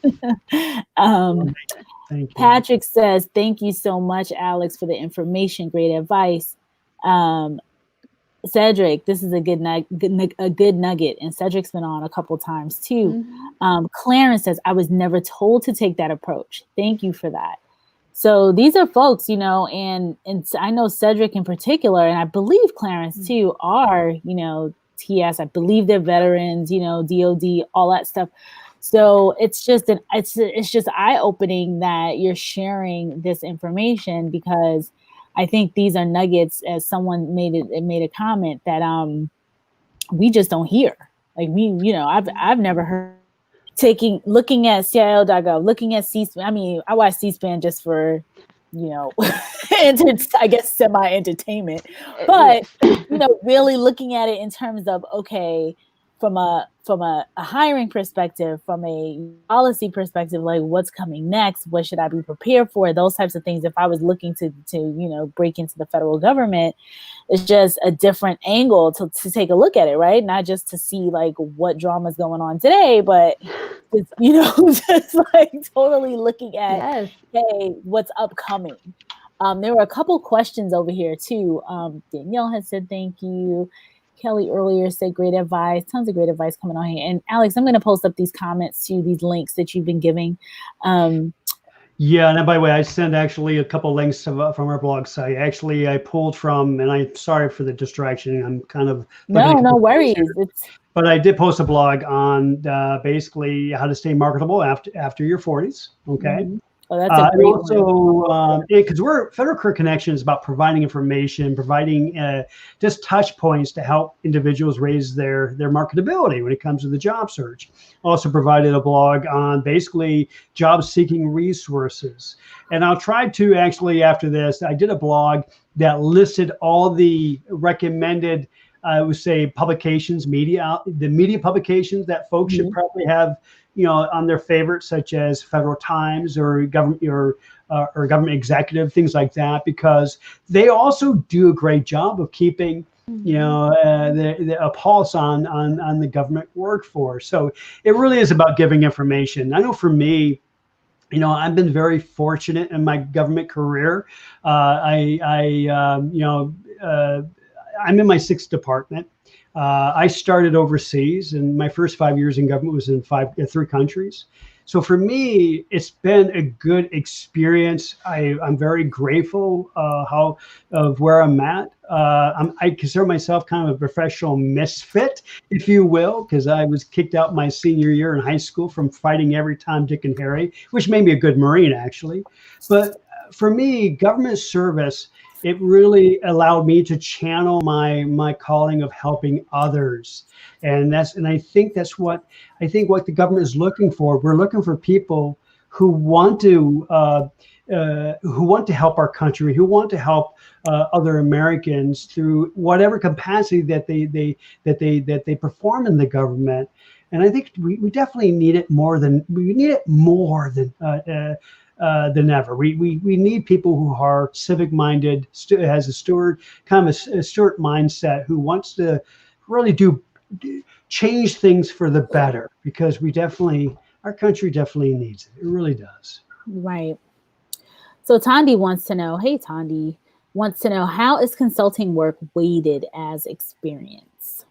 you. Patrick says, thank you so much, Alex, for the information. Great advice. Cedric, this is a good nugget, and Cedric's been on a couple times too. Mm-hmm. Clarence says, I was never told to take that approach. Thank you for that. So these are folks, and I know Cedric in particular, and I believe Clarence too, are, TS. I believe they're veterans, DOD, all that stuff. So it's just eye opening that you're sharing this information, because I think these are nuggets, as someone made a comment that we just don't hear. Like I've never heard looking at CIO.gov, looking at C-SPAN. I mean, I watch C-SPAN just for, I guess semi-entertainment. But really looking at it in terms of, okay, from a hiring perspective, from a policy perspective, like what's coming next, what should I be prepared for, those types of things. If I was looking to break into the federal government, it's just a different angle to take a look at it, right? Not just to see like what drama's going on today, but it's, just like totally looking at, Yes. hey, what's upcoming. There were a couple questions over here too. Danielle had said thank you. Kelly earlier said great advice, tons of great advice coming on here. And Alex, I'm going to post up these comments to these links that you've been giving. Yeah, and by the way, I sent actually a couple links from our blog site. Actually, I pulled from, and I'm sorry for the distraction. I'm kind of no worries. But I did post a blog on basically how to stay marketable after your 40s. Okay. Mm-hmm. Oh, that's a great one. Because we're Federal Career Connection is about providing information, providing just touch points to help individuals raise their marketability when it comes to the job search. Also provided a blog on basically job seeking resources. And I'll try to actually, after this, I did a blog that listed all the recommended, I would say, publications, the media publications that folks should probably have, on their favorites, such as Federal Times or government or government executive, things like that, because they also do a great job of keeping, a pulse on the government workforce. So it really is about giving information. I know for me, I've been very fortunate in my government career. I'm in my 6th department. I started overseas, and my first 5 years in government was in 3 countries. So for me, it's been a good experience. I'm very grateful of where I'm at. I consider myself kind of a professional misfit, if you will, because I was kicked out my senior year in high school from fighting every Tom, Dick, and Harry, which made me a good Marine, actually. But for me, government service, it really allowed me to channel my calling of helping others. And I think what the government is looking for. We're looking for people who want to help our country, who want to help other Americans through whatever capacity that they perform in the government. And I think we definitely need it more than ever. We need people who are civic minded, has a steward mindset, who wants to really change things for the better, because our country definitely needs it. It really does. Right. So Tondi wants to know, how is consulting work weighted as experience?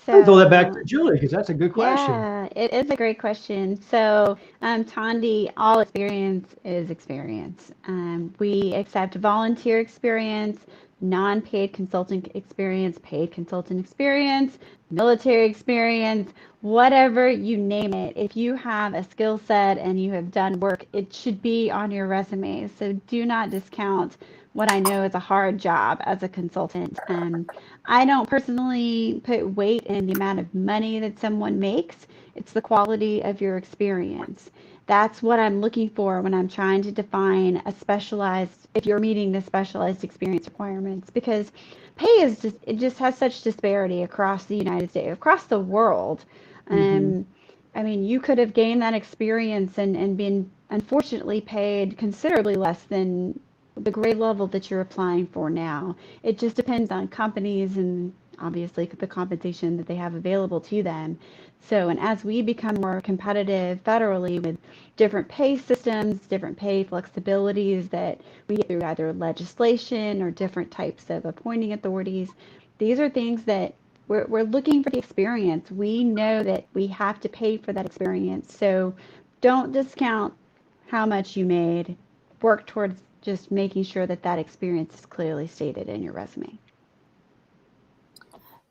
I'll throw that back to Julie, because that's a good question. Yeah, it is a great question. So, Tondi, all experience is experience. We accept volunteer experience, non-paid consulting experience, paid consultant experience, military experience, whatever you name it. If you have a skill set and you have done work, it should be on your resume. So do not discount what I know is a hard job as a consultant. I don't personally put weight in the amount of money that someone makes. It's the quality of your experience. That's what I'm looking for when I'm trying to define if you're meeting the specialized experience requirements, because pay it just has such disparity across the United States, across the world. I mean, you could have gained that experience and been unfortunately paid considerably less than the grade level that you're applying for now. It just depends on companies and obviously the compensation that they have available to them. So, and as we become more competitive federally with different pay systems, different pay flexibilities that we get through either legislation or different types of appointing authorities, these are things that we're looking for the experience. We know that we have to pay for that experience. So don't discount how much you made. Work towards just making sure that experience is clearly stated in your resume.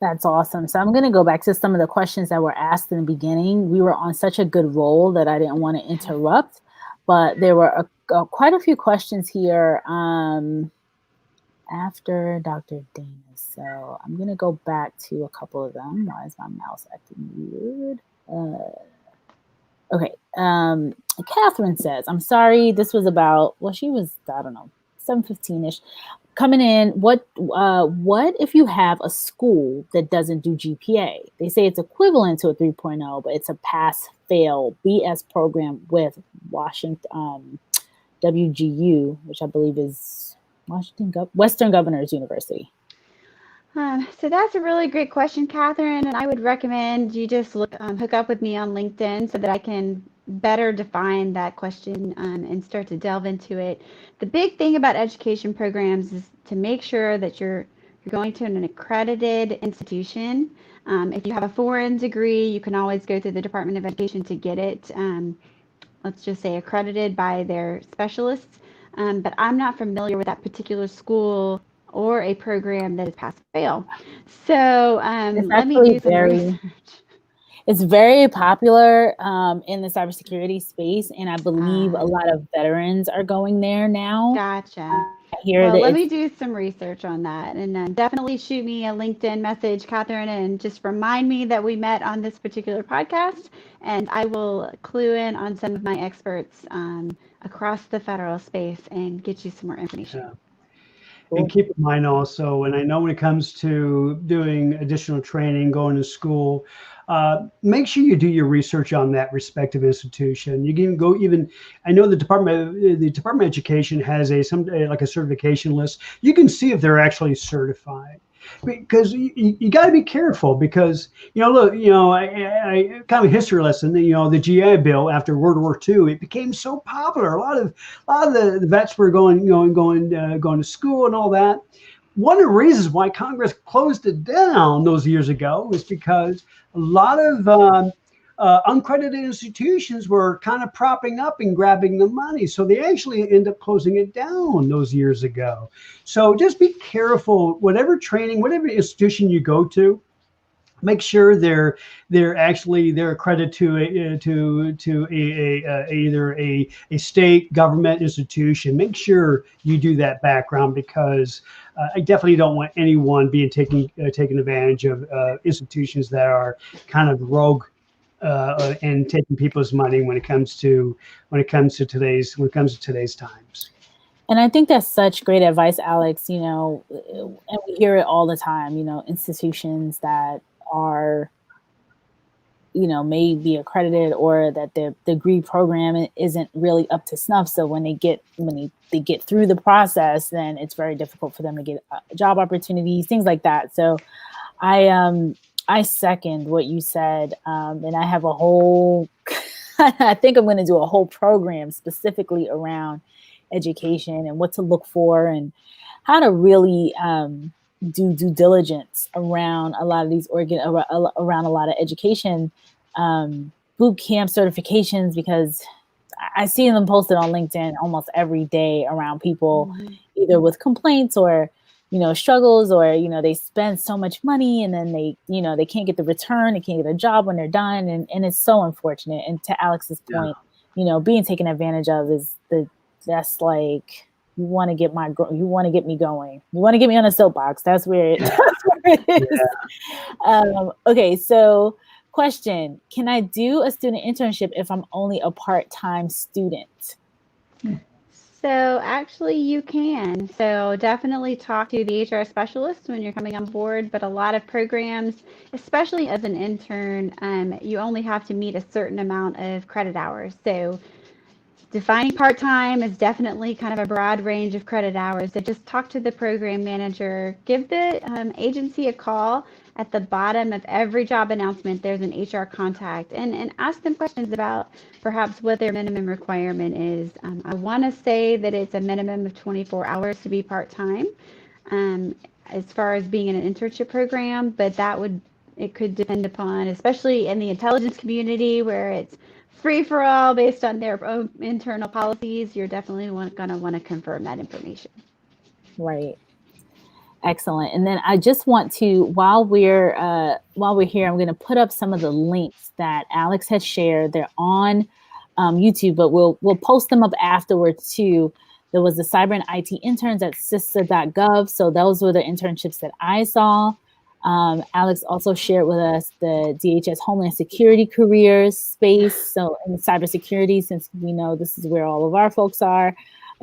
That's awesome. So I'm going to go back to some of the questions that were asked in the beginning. We were on such a good roll that I didn't want to interrupt, but there were quite a few questions here after Dr. Dana. So I'm going to go back to a couple of them. Why is my mouse acting weird? Okay. Catherine says, I'm sorry, this was about, she was, I don't know, 7:15-ish. coming in, what if you have a school that doesn't do GPA? They say it's equivalent to a 3.0, but it's a pass-fail BS program with Washington WGU, which I believe is Western Governors University. So that's a really great question, Catherine, and I would recommend you just hook up with me on LinkedIn so that I can better define that question and start to delve into it. The big thing about education programs is to make sure that you're going to an accredited institution. If you have a foreign degree, you can always go through the Department of Education to get it, let's just say accredited by their specialists. But I'm not familiar with that particular school or a program that is pass-fail. So let me do some research. It's very popular in the cybersecurity space, and I believe a lot of veterans are going there now. Gotcha. Well, let me do some research on that, and definitely shoot me a LinkedIn message, Catherine, and just remind me that we met on this particular podcast, and I will clue in on some of my experts across the federal space and get you some more information. Yeah. And keep in mind also, and I know when it comes to doing additional training, going to school, make sure you do your research on that respective institution. You can go I know the Department of Education has like a certification list. You can see if they're actually certified. Because you got to be careful because, look, I kind of a history lesson, the GI Bill after World War II, it became so popular. A lot of the vets were going to school and all that. One of the reasons why Congress closed it down those years ago was because a lot of uncredited institutions were kind of propping up and grabbing the money. So they actually end up closing it down those years ago. So just be careful, whatever training, whatever institution you go to, make sure they're accredited to either a state government institution. Make sure you do that background because I definitely don't want anyone being taken advantage of institutions that are kind of rogue and taking people's money when it comes to today's times. And I think that's such great advice, Alex. And we hear it all the time. Institutions that are, may be accredited or that their degree program isn't really up to snuff. So when they get through the process, then it's very difficult for them to get job opportunities, things like that. So I second what you said, and I have a whole, I think I'm going to do a whole program specifically around education and what to look for and how to really do due diligence around a lot of these around a lot of education boot camp certifications, because I see them posted on LinkedIn almost every day around people either with complaints or struggles, or they spend so much money and then they can't get the return, they can't get a job when they're done, and it's so unfortunate. And to Alex's point, being taken advantage of that's like, you want to get me going, you want to get me on a soapbox. That's where it is. Yeah. Okay, so question: can I do a student internship if I'm only a part-time student? So actually you can. So definitely talk to the HR specialist when you're coming on board, but a lot of programs, especially as an intern, you only have to meet a certain amount of credit hours. So defining part-time is definitely kind of a broad range of credit hours. So just talk to the program manager, give the agency a call. At the bottom of every job announcement, there's an HR contact, and ask them questions about perhaps what their minimum requirement is. I want to say that it's a minimum of 24 hours to be part-time as far as being in an internship program, but it could depend upon, especially in the intelligence community where it's free for all based on their own internal policies. You're definitely going to want to confirm that information. Right. Excellent. And then I just want to, while we're here, I'm going to put up some of the links that Alex has shared. They're on YouTube, but we'll post them up afterwards too. There was the Cyber and IT interns at CISA.gov. So those were the internships that I saw. Alex also shared with us the DHS Homeland Security careers space. So in cybersecurity, since we know this is where all of our folks are,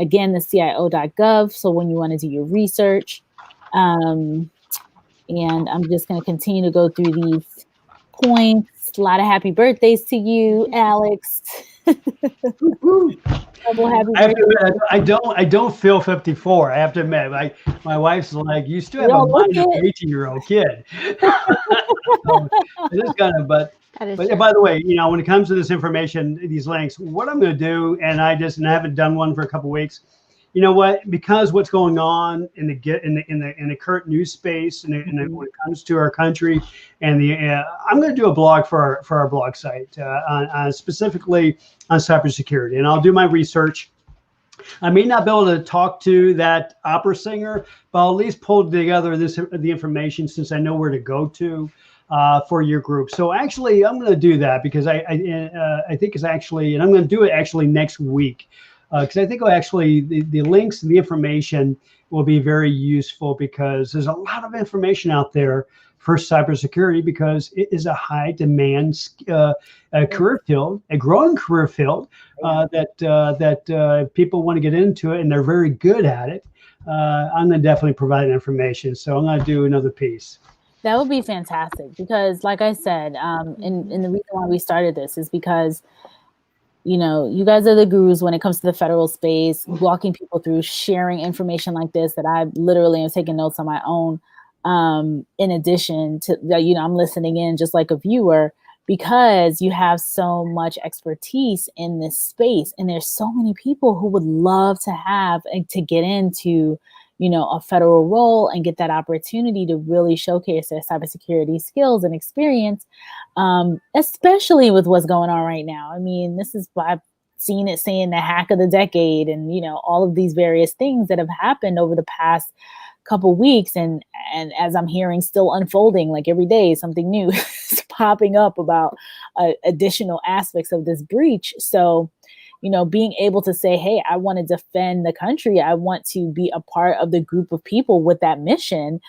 Again, the CIO.gov. So when you want to do your research, and I'm just going to continue to go through these points. A lot of happy birthdays to you, Alex. I don't feel 54. I have to admit, my wife's like, you still have a mind of an 18-year-old kid. So it is kind of, but by the way, when it comes to this information, these links, what I'm going to do, and I haven't done one for a couple of weeks. You know what? Because what's going on in the current news space, and when it comes to our country, and I'm going to do a blog for our blog site on specifically on cybersecurity, and I'll do my research. I may not be able to talk to that opera singer, but I'll at least pull together the information since I know where to go to for your group. So actually, I'm going to do that because I think it's actually, and I'm going to do it actually next week. Because I think the links and the information will be very useful because there's a lot of information out there for cybersecurity because it is a high demand career field, a growing career field that people want to get into it and they're very good at it. I'm going to definitely provide information. So I'm going to do another piece. That would be fantastic because, like I said, and the reason why we started this is because you guys are the gurus when it comes to the federal space, walking people through, sharing information like this that I literally am taking notes on my own. In addition to I'm listening in just like a viewer because you have so much expertise in this space. And there's so many people who would love to get into, a federal role and get that opportunity to really showcase their cybersecurity skills and experience, especially with what's going on right now. I mean, this is why I've seen it saying the hack of the decade and, all of these various things that have happened over the past couple weeks. And as I'm hearing still unfolding, like every day, something new is popping up about additional aspects of this breach. So, being able to say, hey, I want to defend the country. I want to be a part of the group of people with that mission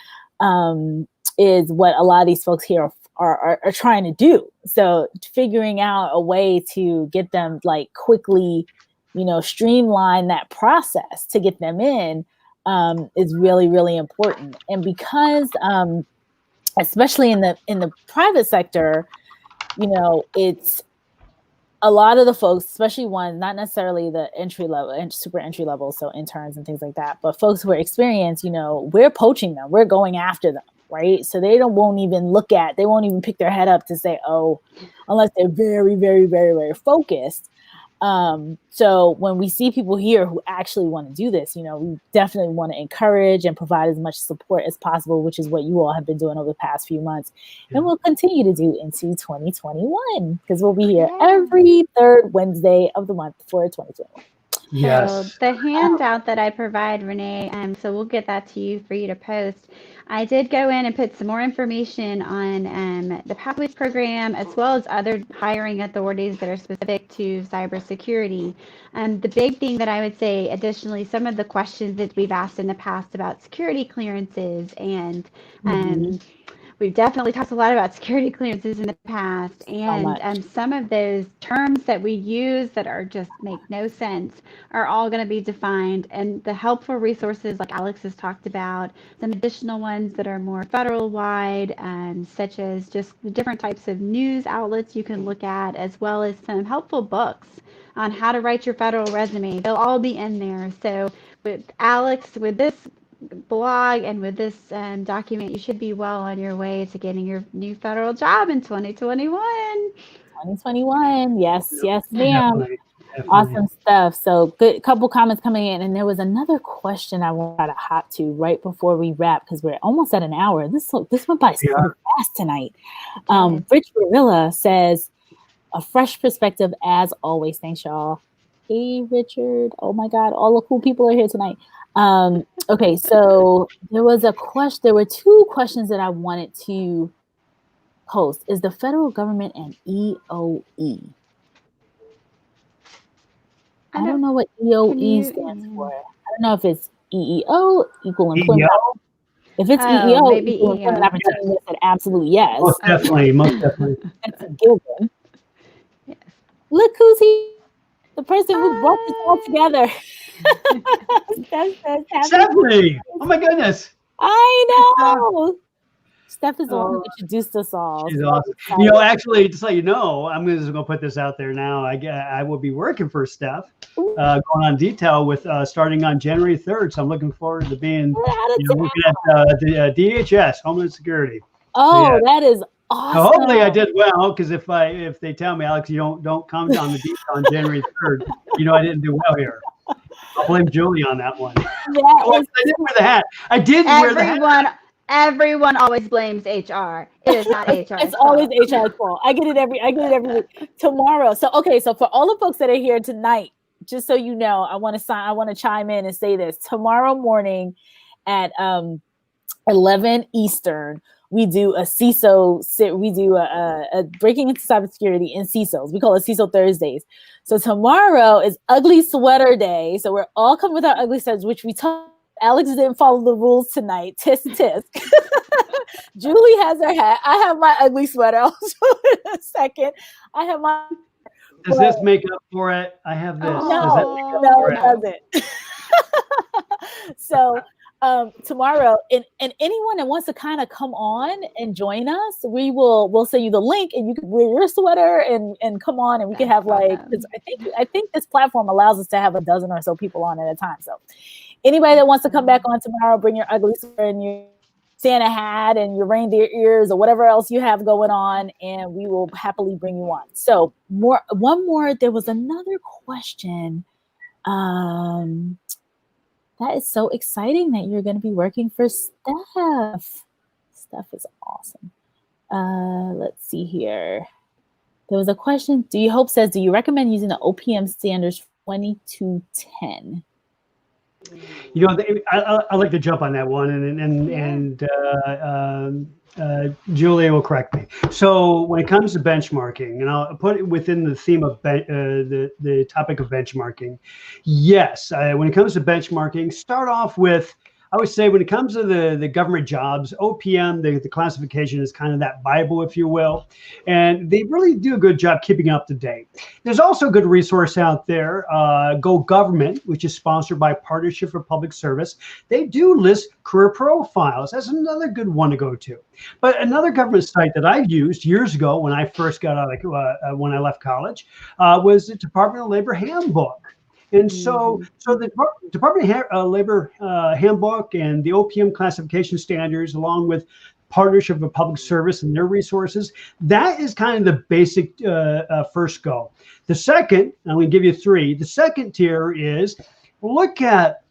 is what a lot of these folks here are trying to do. So figuring out a way to get them quickly, streamline that process to get them in is really, really important. And because especially in the private sector, it's a lot of the folks, especially ones, not necessarily the entry level and super entry level, so interns and things like that, but folks who are experienced, we're poaching them, we're going after them, right? So they won't even pick their head up to say, oh, unless they're very, very, very, very focused. So when we see people here who actually want to do this, we definitely want to encourage and provide as much support as possible, which is what you all have been doing over the past few months. Yeah. And we'll continue to do into 2021 because we'll be here every third Wednesday of the month for 2021. Yes. So the handout that I provide, Renee, so we'll get that to you for you to post. I did go in and put some more information on the Pathways program, as well as other hiring authorities that are specific to cybersecurity. The big thing that I would say, additionally, some of the questions that we've asked in the past about security clearances and we've definitely talked a lot about security clearances in the past, and some of those terms that we use that are just make no sense are all going to be defined. And the helpful resources, like Alex has talked about, some additional ones that are more federal wide, such as just the different types of news outlets you can look at, as well as some helpful books on how to write your federal resume. They'll all be in there. So with Alex, with this blog and with this document, you should be well on your way to getting your new federal job in 2021. 2021, yes, ma'am. Definitely. Awesome stuff. So good couple comments coming in, and there was another question I wanted to hop to right before we wrap because we're almost at an hour. This went by so fast tonight. Rich Gorilla says, a fresh perspective as always. Thanks, y'all. Hey, Richard. Oh my God, all the cool people are here tonight. Okay, so there were two questions that I wanted to post. Is the federal government an EOE? I don't know what EOE stands for. I don't know if it's EEO, equal employment. If it's EEO, equal employment opportunity, that's an absolute yes. Most definitely. That's a given. Yes. Look who's here. the person who brought this all together. Steph says, happy Stephanie! Oh my goodness! I know. Steph is the one who introduced us all. She's so awesome. You know, actually, just so you know, I'm just going to put this out there now. I will be working for Steph, going on detail with starting on January 3rd. So I'm looking forward to being, looking at the DHS, Homeland Security. Oh, so, that is awesome. So hopefully I did well, because if they tell me, Alex, you don't come on the detail on January 3rd, I didn't do well here. I'll blame Julie on that one. Yeah, I did wear the hat. I did wear the hat. Everyone always blames HR. It is not HR. It's always HR's fault. I get it every week. Tomorrow. So for all the folks that are here tonight, just so you know, I want to chime in and say this. Tomorrow morning at 11 Eastern, we do a CISO. We do a breaking into cybersecurity in CISOs. We call it CISO Thursdays. So tomorrow is Ugly Sweater Day. So we're all coming with our ugly sweaters, which we told Alex didn't follow the rules tonight. Tisk. Julie has her hat. I have my ugly sweater. I'll show it in a second. I have my. Does this make up for it? I have this. No, it doesn't. So tomorrow, and anyone that wants to kind of come on and join us, we'll send you the link, and you can wear your sweater and come on, and we can have I think this platform allows us to have a dozen or so people on at a time. So anybody that wants to come back on tomorrow, bring your ugly sweater and your Santa hat and your reindeer ears or whatever else you have going on, and we will happily bring you on. So one more. There was another question. That is so exciting that you're going to be working for Steph. Steph is awesome. Let's see here. There was a question. Do you recommend using the OPM standards 2210? I like to jump on that one, and Julia will correct me. So when it comes to benchmarking, and I'll put it within the theme of the topic of benchmarking. Yes, when it comes to benchmarking, start off with, I would say, when it comes to the government jobs, OPM, the classification is kind of that Bible, if you will, and they really do a good job keeping up to date. There's also a good resource out there, Go Government, which is sponsored by Partnership for Public Service. They do list career profiles. That's another good one to go to. But another government site that I used years ago when I first got out, when I left college, was the Department of Labor Handbook. And so the Department of Labor Handbook and the OPM classification standards, along with Partnership for Public Service and their resources, that is kind of the basic first go. The second, I'm going to give you three. The second tier is look at,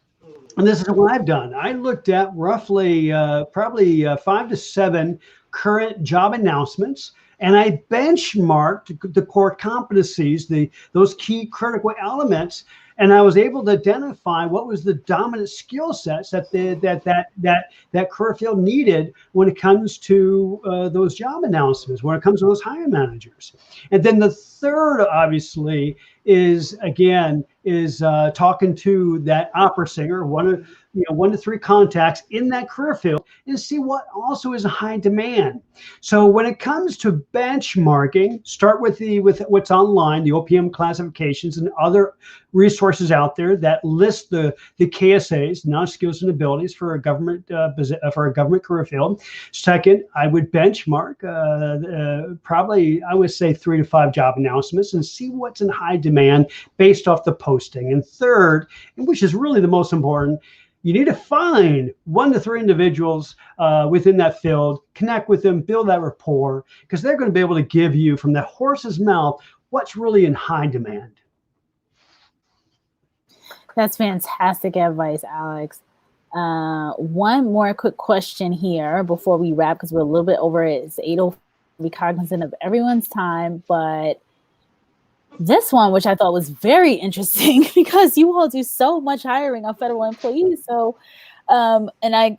and this is what I've done. I looked at roughly probably 5 to 7 current job announcements, and I benchmarked the core competencies, those key critical elements, and I was able to identify what was the dominant skill sets that career field needed when it comes to those job announcements, when it comes to those hiring managers. And then the third, obviously, is talking to that opera singer, one to 3 contacts in that career field, and see what also is a high demand. So when it comes to benchmarking, start with what's online, the OPM classifications and other resources out there that list the KSAs, non-skills and abilities for a government career field. Second, I would benchmark probably, I would say, 3 to 5 job announcements and see what's in high demand based off the posting. And third, and which is really the most important, you need to find 1 to 3 individuals within that field, connect with them, build that rapport, because they're going to be able to give you from the horse's mouth what's really in high demand. That's fantastic advice, Alex. One more quick question here before we wrap, because we're a little bit over it. It's 8:04. Be cognizant of everyone's time, but this one, which I thought was very interesting, because you all do so much hiring of federal employees. So, and I'm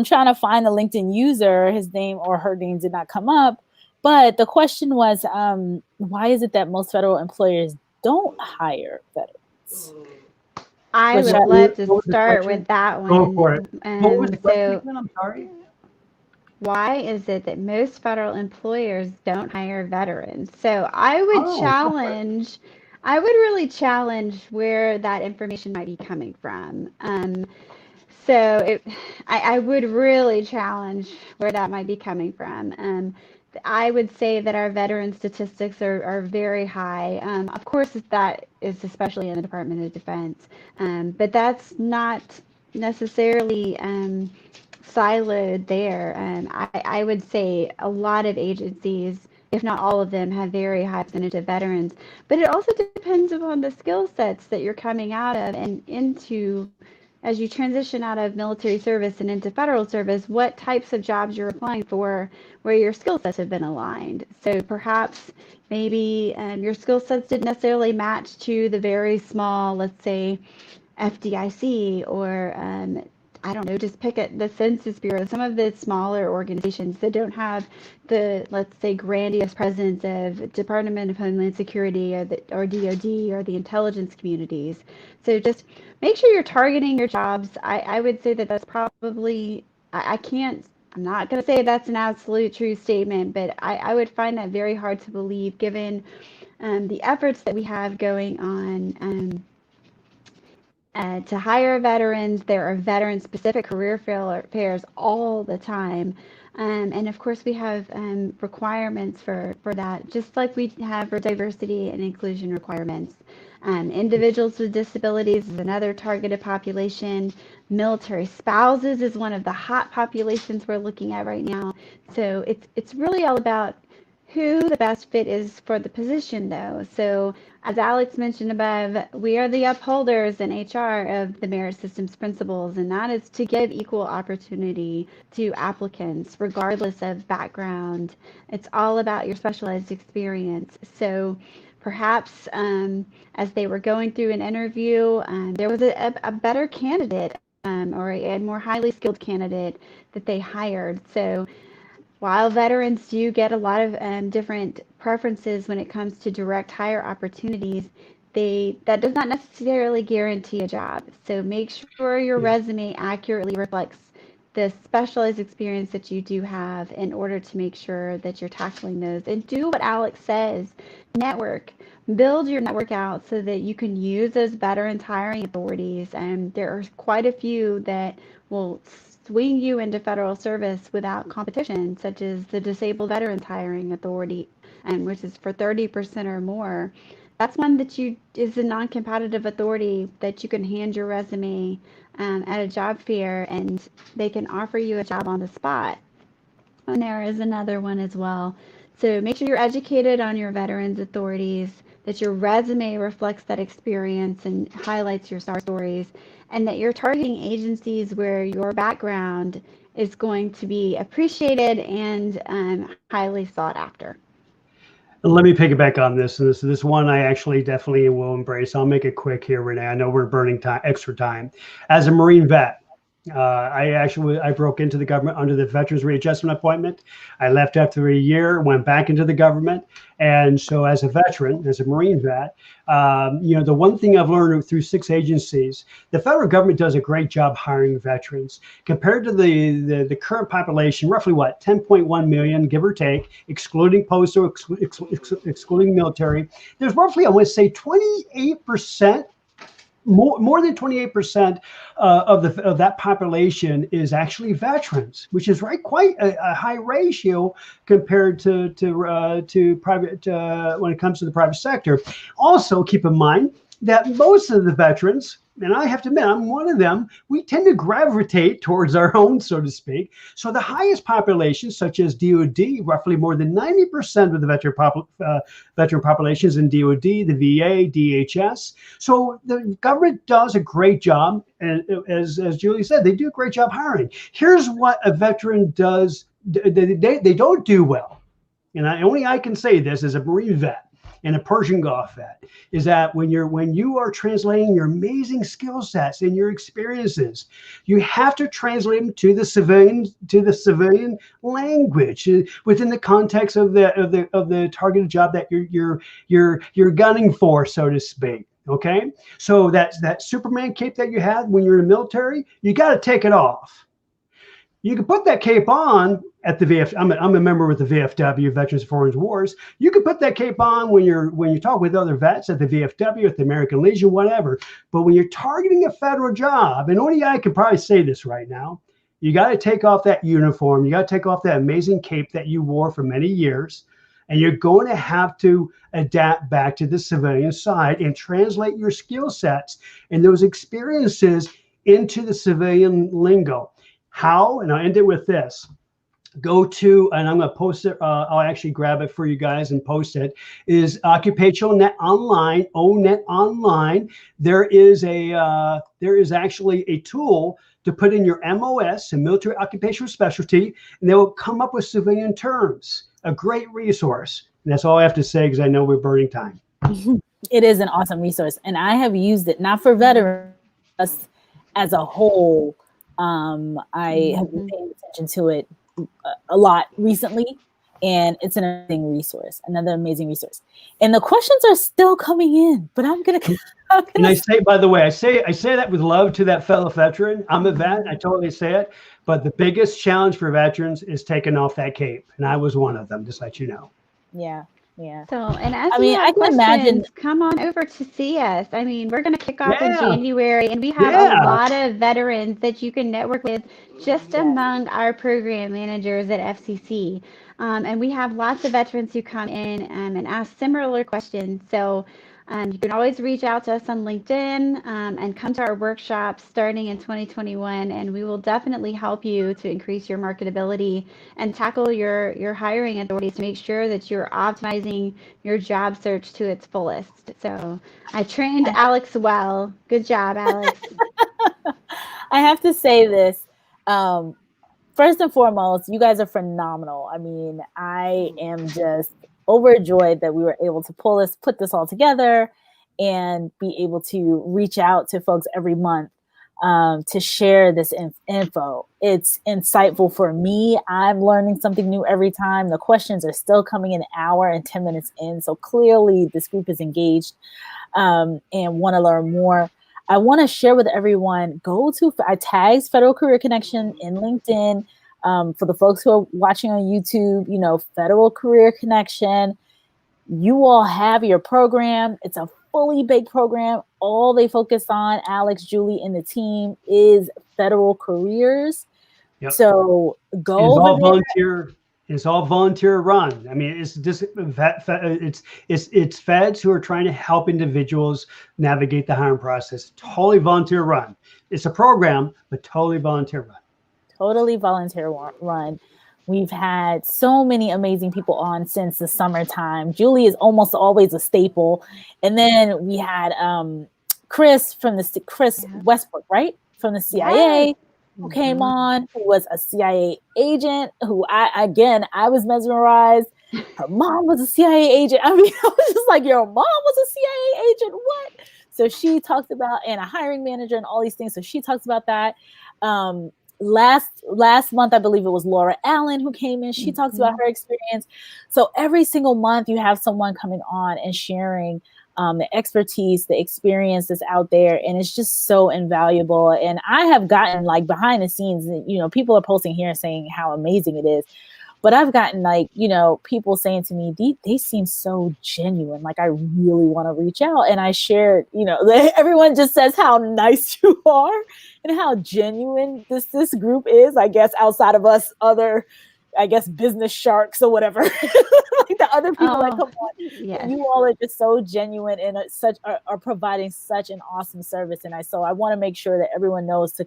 trying to find the LinkedIn user. His name or her name did not come up, but the question was, why is it that most federal employers don't hire veterans? I would love to start with that one. Go for it. What was the question? I'm sorry. Why is it that most federal employers don't hire veterans? So I would I would really challenge where that information might be coming from. I would really challenge where that might be coming from. I would say that our veteran statistics are very high. Of course, that is especially in the Department of Defense, but that's not necessarily siloed there. I would say a lot of agencies, if not all of them, have very high percentage of veterans. But it also depends upon the skill sets that you're coming out of and into as you transition out of military service and into federal service, what types of jobs you're applying for where your skill sets have been aligned. So perhaps maybe your skill sets didn't necessarily match to the very small, let's say, FDIC or I don't know, just pick at the Census Bureau, some of the smaller organizations that don't have the, let's say, grandiose presence of Department of Homeland Security or DoD or the intelligence communities. So just make sure you're targeting your jobs. I would say that that's probably, I can't, I'm not going to say that's an absolute true statement, but I would find that very hard to believe given the efforts that we have going on. To hire veterans, there are veteran-specific career fairs all the time. And of course, we have requirements for that, just like we have for diversity and inclusion requirements. Individuals with disabilities is another targeted population. Military spouses is one of the hot populations we're looking at right now. So it's really all about who the best fit is for the position, though. So as Alex mentioned above, we are the upholders in HR of the merit systems principles, and that is to give equal opportunity to applicants, regardless of background. It's all about your specialized experience. So perhaps as they were going through an interview, there was a better candidate or a more highly skilled candidate that they hired. So while veterans do get a lot of different preferences when it comes to direct hire opportunities, that does not necessarily guarantee a job. So make sure your resume accurately reflects the specialized experience that you do have in order to make sure that you're tackling those. And do what Alex says, network. Build your network out so that you can use those veterans hiring authorities. And there are quite a few that will swing you into federal service without competition, such as the Disabled Veterans Hiring Authority, which is for 30% or more. That's one that is a non-competitive authority that you can hand your resume at a job fair and they can offer you a job on the spot. And there is another one as well. So make sure you're educated on your veterans authorities, that your resume reflects that experience and highlights your star stories, and that you're targeting agencies where your background is going to be appreciated and highly sought after. Let me piggyback on this. And this one I actually definitely will embrace. I'll make it quick here, Renee. I know we're burning extra time. As a Marine vet, I broke into the government under the Veterans Readjustment Appointment. I left after a year, went back into the government. And so as a veteran, as a Marine vet, the one thing I've learned through 6 agencies, the federal government does a great job hiring veterans. Compared to the current population, roughly 10.1 million, give or take, excluding postal, excluding military, there's roughly, I want to say 28%. More than 28% of that population is actually veterans, which is quite a high ratio compared to private when it comes to the private sector. Also, keep in mind that most of the veterans, and I have to admit, I'm one of them, we tend to gravitate towards our own, so to speak. So the highest populations, such as DoD, roughly more than 90% of the veteran populations in DoD, the VA, DHS. So the government does a great job, and as Julie said, they do a great job hiring. Here's what a veteran does, they don't do well, and only I can say this as a Marine vet and a Persian Gulf vet, is that when you are translating your amazing skill sets and your experiences, you have to translate them to the civilian language within the context of the targeted job that you're gunning for, so to speak. Okay, so that Superman cape that you had when you're in the military, you got to take it off. You can put that cape on at the VF. I'm a member with the VFW, Veterans of Foreign Wars. You can put that cape on when you talk with other vets at the VFW, at the American Legion, whatever. But when you're targeting a federal job, and only I can probably say this right now, you got to take off that uniform. You got to take off that amazing cape that you wore for many years. And you're going to have to adapt back to the civilian side and translate your skill sets and those experiences into the civilian lingo. How? And I'll end it with this. Go to, and I'm going to post it. I'll actually grab it for you guys and post it. Is Occupational Net Online, ONET Online. There is actually a tool to put in your MOS, a military occupational specialty, and they will come up with civilian terms. A great resource. And that's all I have to say because I know we're burning time. It is an awesome resource, and I have used it not for veterans, as a whole. I have been paying attention to it a lot recently, and it's an amazing resource, another amazing resource. And the questions are still coming in, but I'm gonna. And I say, by the way, I say that with love to that fellow veteran. I'm a vet. I totally say it. But the biggest challenge for veterans is taking off that cape, and I was one of them. Just let you know. Yeah. Yeah. So, and as I can imagine. Come on over to see us. I mean, we're going to kick off in January, and we have a lot of veterans that you can network with just among our program managers at FCC. And we have lots of veterans who come in and ask similar questions. So you can always reach out to us on LinkedIn and come to our workshops starting in 2021, and we will definitely help you to increase your marketability and tackle your hiring authorities to make sure that you're optimizing your job search to its fullest. So I trained Alex well. Good job, Alex. I have to say this. First and foremost, you guys are phenomenal. I mean, I am just overjoyed that we were able to put this all together and be able to reach out to folks every month to share this info. It's insightful for me. I'm learning something new every time. The questions are still coming an hour and 10 minutes in. So clearly this group is engaged and want to learn more. I want to share with everyone, I tagged Federal Career Connection in LinkedIn. For the folks who are watching on YouTube, Federal Career Connection, you all have your program. It's a fully baked program. All they focus on, Alex, Julie, and the team, is federal careers. Yep. So go it's over all there. volunteer. It's all volunteer run. I mean, it's just it's feds who are trying to help individuals navigate the hiring process. Totally volunteer run. It's a program, but totally volunteer run. Totally volunteer run. We've had so many amazing people on since the summertime. Julie is almost always a staple. And then we had Chris Westbrook, right? From the CIA, who came on, who was a CIA agent, who I was mesmerized. Her mom was a CIA agent. I mean, I was just like, your mom was a CIA agent? What? So she talks about, and a hiring manager and all these things. So she talks about that. Last month, I believe it was Laura Allen who came in. She talks about her experience. So every single month you have someone coming on and sharing the expertise, the experience that's out there. And it's just so invaluable. And I have gotten behind the scenes, people are posting here saying how amazing it is. But I've gotten people saying to me, they seem so genuine. I really want to reach out. And I shared, everyone just says how nice you are and how genuine this group is, I guess, outside of us other, business sharks or whatever. The other people that come on. Yes. You all are just so genuine and are providing such an awesome service. And so I want to make sure that everyone knows to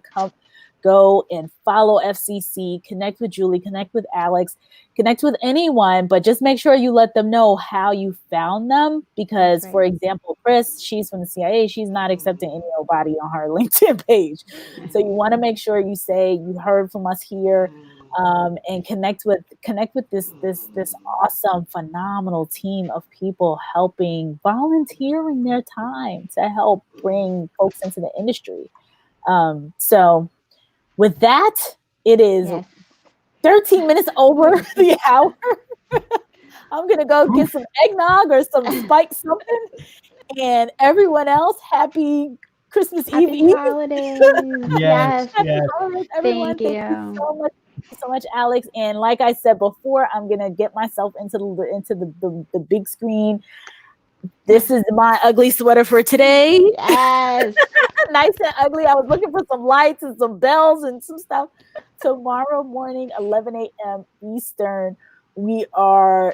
go and follow FCC, connect with Julie, connect with Alex, connect with anyone, but just make sure you let them know how you found them. Because, for example, Chris, she's from the CIA. She's not accepting anybody on her LinkedIn page. So you want to make sure you say you heard from us here, and connect with this awesome, phenomenal team of people volunteering their time to help bring folks into the industry. So with that, it is 13 minutes over the hour. I'm going to go get some eggnog or some spiked something. And everyone else, happy Christmas Happy Eve. holidays. Yes, Yes. yes. Holidays, everyone. Thank Thank you you. so much. Thank you so much, Alex. And like I said before, I'm gonna get myself into the big screen. This is my ugly sweater for today. Yes. Nice and ugly. I was looking for some lights and some bells and some stuff. Tomorrow morning, 11 a.m. Eastern, I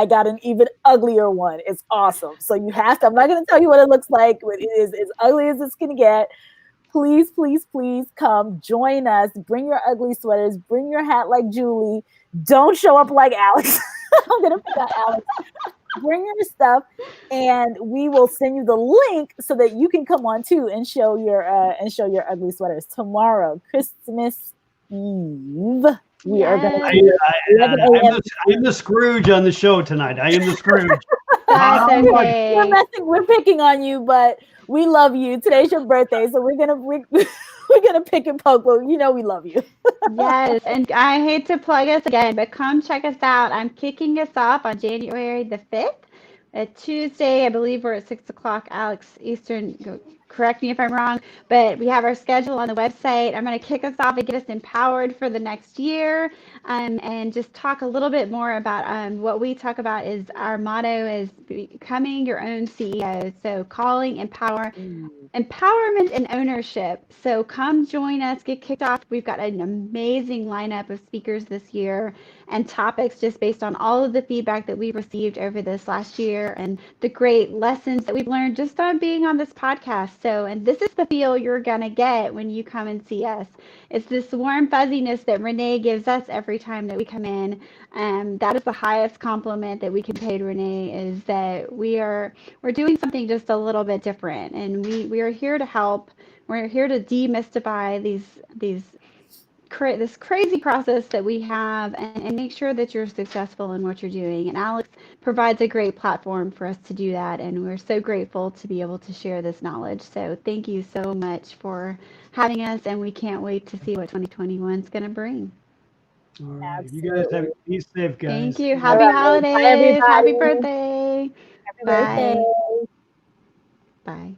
got an even uglier one. It's awesome. So you have to, I'm not going to tell you what it looks like, but it is as ugly as it's going to get. Please, please, please come join us. Bring your ugly sweaters. Bring your hat like Julie. Don't show up like Alex. I'm going to pick out Alex. Bring your stuff, and we will send you the link so that you can come on too and show your ugly sweaters tomorrow, Christmas Eve. We are going to. I'm the Scrooge on the show tonight. I am the Scrooge. That's okay. We're picking on you, but we love you. Today's your birthday, so we're gonna pick and poke. Well, you know we love you. Yes, and I hate to plug us again, but come check us out. I'm kicking us off on January the 5th, a Tuesday. I believe we're at 6 o'clock, Alex Eastern. Correct me if I'm wrong, but we have our schedule on the website. I'm going to kick us off and get us empowered for the next year, and just talk a little bit more about what we talk about is our motto is becoming your own CEO. So calling, empowerment and ownership. So come join us, get kicked off. We've got an amazing lineup of speakers this year and topics just based on all of the feedback that we've received over this last year and the great lessons that we've learned just on being on this podcast. So, and this is the feel you're going to get when you come and see us. It's this warm fuzziness that Renee gives us every time that we come in. That is the highest compliment that we can pay to Renee, is that we're doing something just a little bit different, and we are here to help. We're here to demystify this crazy process that we have, and make sure that you're successful in what you're doing. And Alex provides a great platform for us to do that, and we're so grateful to be able to share this knowledge. So thank you so much for having us, and we can't wait to see what 2021 is going to bring. All right. You guys be safe, guys. Thank you. Happy holidays. Bye, everybody. Happy birthday. Happy Bye. birthday. Bye.